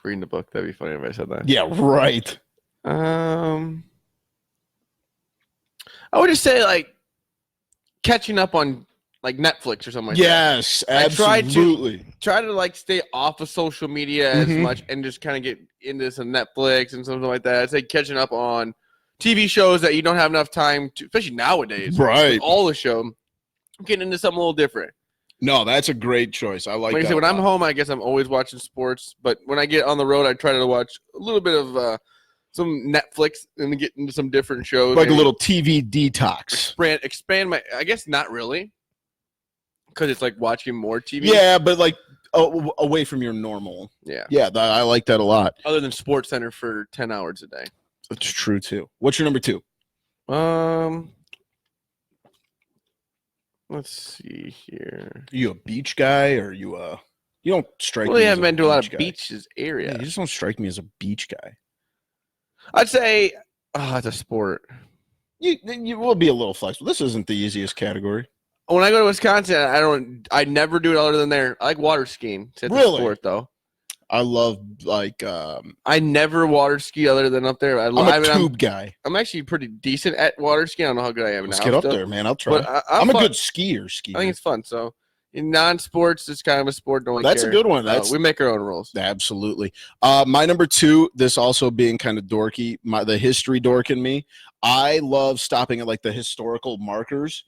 Reading the book. That'd be funny if I said that. Yeah, right. I would just say like catching up on like Netflix or something like that. Yes, absolutely. Try to like stay off of social media as much and just kind of get into some Netflix and something like that. I'd say catching up on TV shows that you don't have enough time to, especially nowadays. Right. All the show. Getting into something a little different. No, that's a great choice. I like that. When I'm home, I guess I'm always watching sports. But when I get on the road, I try to watch a little bit of some Netflix and get into some different shows. Like a little TV detox. Expand my, I guess not really. Because it's like watching more TV. Yeah, but like away from your normal. Yeah. Yeah, I like that a lot. Other than Sports Center for 10 hours a day. That's true, too. What's your number two? Let's see here. Are you a beach guy or you don't strike me I as haven't been to a lot of guy. beaches area. Yeah, you just don't strike me as a beach guy. I'd say, it's a sport. You will be a little flexible. This isn't the easiest category. When I go to Wisconsin, I never do it other than there. I like water skiing. It's a sport, though. I love, like... I never water ski other than up there. I'm a tube guy. I'm actually pretty decent at water skiing. I don't know how good I am now. Let's get up there, man. I'll try. But I'm a good skier. I think it's fun. So, in non-sports, it's kind of a sport. That's a good one. We make our own rules. Absolutely. My number two, this also being kind of dorky, the history dork in me, I love stopping at, like, the historical markers.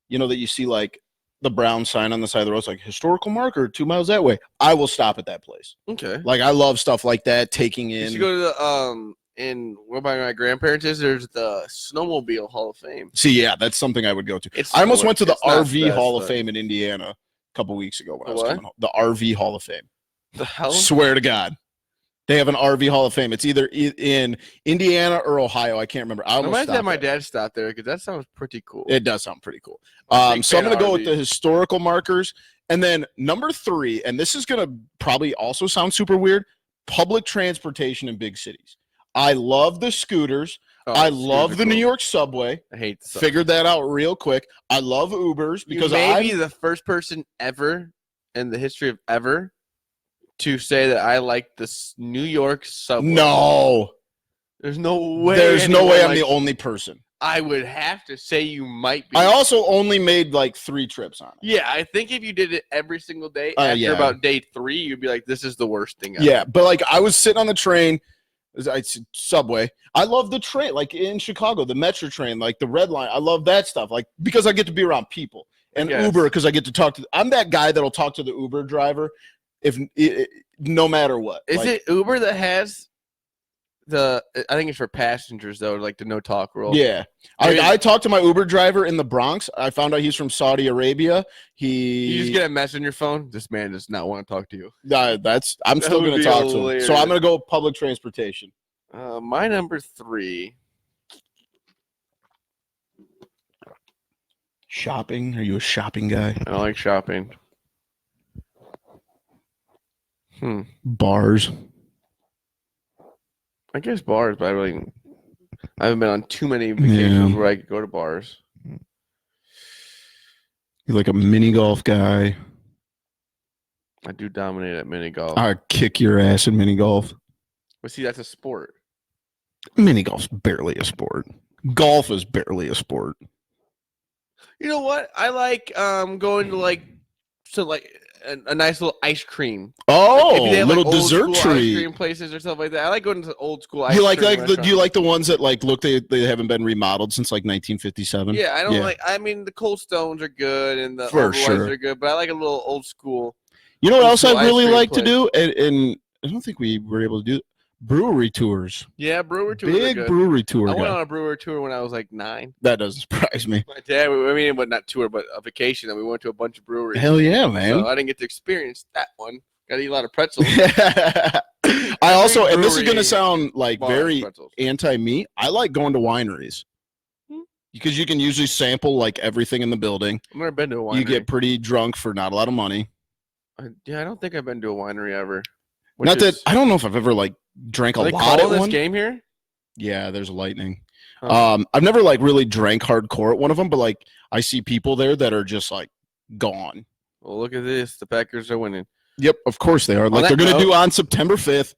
You know that you see like the brown sign on the side of the road. It's like historical marker 2 miles that way. I will stop at that place. Okay. Like I love stuff like that. Taking in. You go to the in where my grandparents is. There's the Snowmobile Hall of Fame. See, yeah, that's something I would go to. I almost went to the RV Hall of Fame in Indiana a couple weeks ago when I was coming home. The RV Hall of Fame. The hell? Swear to God. They have an RV Hall of Fame. It's either in Indiana or Ohio. I can't remember. I might have my dad stop there because that sounds pretty cool. It does sound pretty cool. So I'm going to go with the historical markers. And then number three, and this is going to probably also sound super weird, public transportation in big cities. I love the scooters. I love the New York subway. I hate the subway. Figured that out real quick. I love Ubers because you may be the first person ever in the history of ever to say that I like this New York subway. No. There's no way. There's no way I'm the only person. I would have to say you might be. I also only made like 3 trips on it. Yeah, I think if you did it every single day, after about day 3, you'd be like, this is the worst thing ever. Yeah, but like I was sitting on the train, subway. I love the train, like in Chicago, the Metro train, like the Red Line. I love that stuff, like because I get to be around people. And Uber, because I get to talk to. I'm that guy that'll talk to the Uber driver. No matter what. Is it Uber that has I think it's for passengers though, like the no talk rule? Yeah. I talked to my Uber driver in the Bronx. I found out he's from Saudi Arabia. You just get a message on your phone. This man does not want to talk to you. I'm still going to talk to him. So I'm going to go public transportation. My number 3. Shopping? Are you a shopping guy? I like shopping. Bars. I guess bars, but I haven't been on too many vacations where I could go to bars. You're like a mini golf guy. I do dominate at mini golf. I'll kick your ass in mini golf. But see, that's a sport. Mini golf's barely a sport. Golf is barely a sport. You know what? I like going to a nice little ice cream. Oh, have, little dessert treat. Ice cream places or stuff like that. I like going to old school ice cream. Do you like the ones that look they haven't been remodeled since 1957? Yeah, I don't like. I mean, the Cold Stones are good and the For sure are good, but I like a little old school. You know what else I really like to do, and I don't think we were able to do brewery tours. Yeah, brewery tours. Big brewery tour. I went on a brewery tour when I was like 9. That doesn't surprise me. My dad, but not tour, but a vacation, and we went to a bunch of breweries. Hell yeah, man! So I didn't get to experience that one. Got to eat a lot of pretzels. I also, and this is going to sound like very anti-me, I like going to wineries. Because you can usually sample like everything in the building. I've never been to a winery. You get pretty drunk for not a lot of money. I don't think I've been to a winery ever. I don't know if I've ever drank a lot at this game here. Yeah, there's lightning. I've never really drank hardcore at one of them, but I see people there that are just gone. Well, look at this. The Packers are winning. Yep, of course they are. They're going to do on September 5th.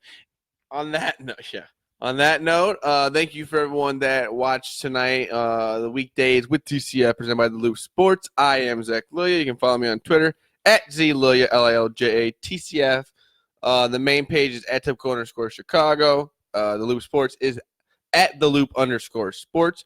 On that note, thank you for everyone that watched tonight. The Weekdays with TCF presented by the Loeb Sports. I am Zach Lilja. You can follow me on Twitter at ZLilja, LILJA, TCF. The main page is at typical_Chicago. The Loop Sports is at the Loop_Sports.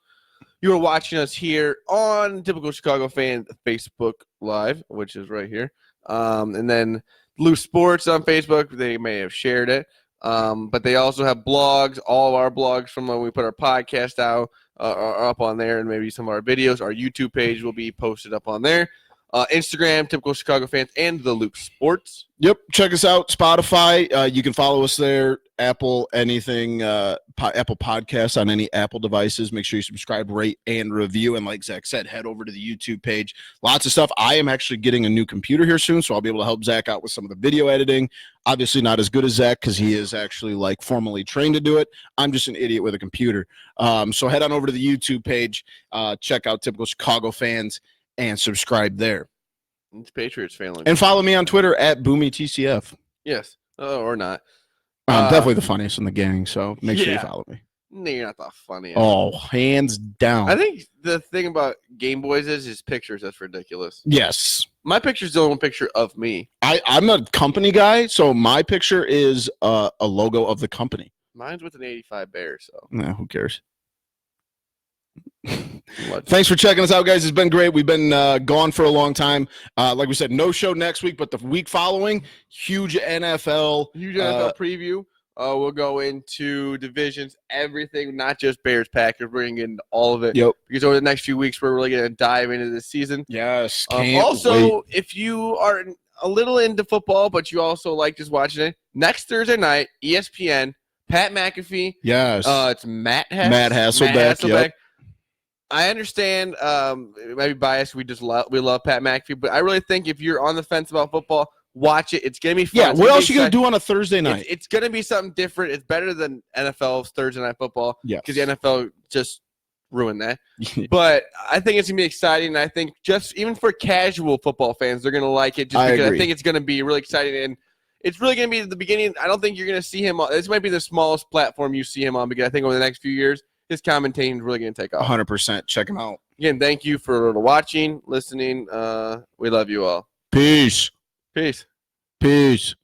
You are watching us here on Typical Chicago Fan Facebook Live, which is right here. And then Loop Sports on Facebook. They may have shared it. But they also have blogs. All of our blogs from when we put our podcast out are up on there, and maybe some of our videos. Our YouTube page will be posted up on there. Instagram, Typical Chicago Fans, and the Loop Sports. Yep, check us out. Spotify, you can follow us there. Apple, anything, Apple Podcasts on any Apple devices. Make sure you subscribe, rate, and review. And like Zach said, head over to the YouTube page. Lots of stuff. I am actually getting a new computer here soon, so I'll be able to help Zach out with some of the video editing. Obviously not as good as Zach because he is actually formally trained to do it. I'm just an idiot with a computer. So head on over to the YouTube page. Check out Typical Chicago Fans and subscribe there. It's Patriots fan. And follow me on Twitter at BoomyTCF. Yes. Or not. I'm definitely the funniest in the gang, so make sure you follow me. No, you're not the funniest. Oh, hands down. I think the thing about Game Boys is his pictures. That's ridiculous. Yes. My picture's the only one picture of me. I'm a company guy, so my picture is a logo of the company. Mine's with an 85 Bear, so. No, who cares? Thanks for checking us out, guys. It's been great. We've been gone for a long time. Like we said, no show next week, but the week following, huge NFL preview. We'll go into divisions, everything, not just Bears, Packers. We're going to get into all of it. Yep. Because over the next few weeks, we're really going to dive into this season. Yes. Also, if you are a little into football, but you also like just watching it, next Thursday night, ESPN, Pat McAfee. Yes. It's Matt Hasselbeck. Yep. I understand it might be biased. We love Pat McAfee, but I really think if you're on the fence about football, watch it. It's going to be fun. Yeah, what else are you going to do on a Thursday night? It's going to be something different. It's better than NFL's Thursday Night Football. Yeah. Because the NFL just ruined that. But I think it's going to be exciting. And I think just even for casual football fans, they're going to like it just because I think it's going to be really exciting. And it's really going to be at the beginning. I don't think you're going to see him on. This might be the smallest platform you see him on because I think over the next few years, his commentating is really going to take off. 100%. Check him out. Again, thank you for watching, listening. We love you all. Peace. Peace. Peace.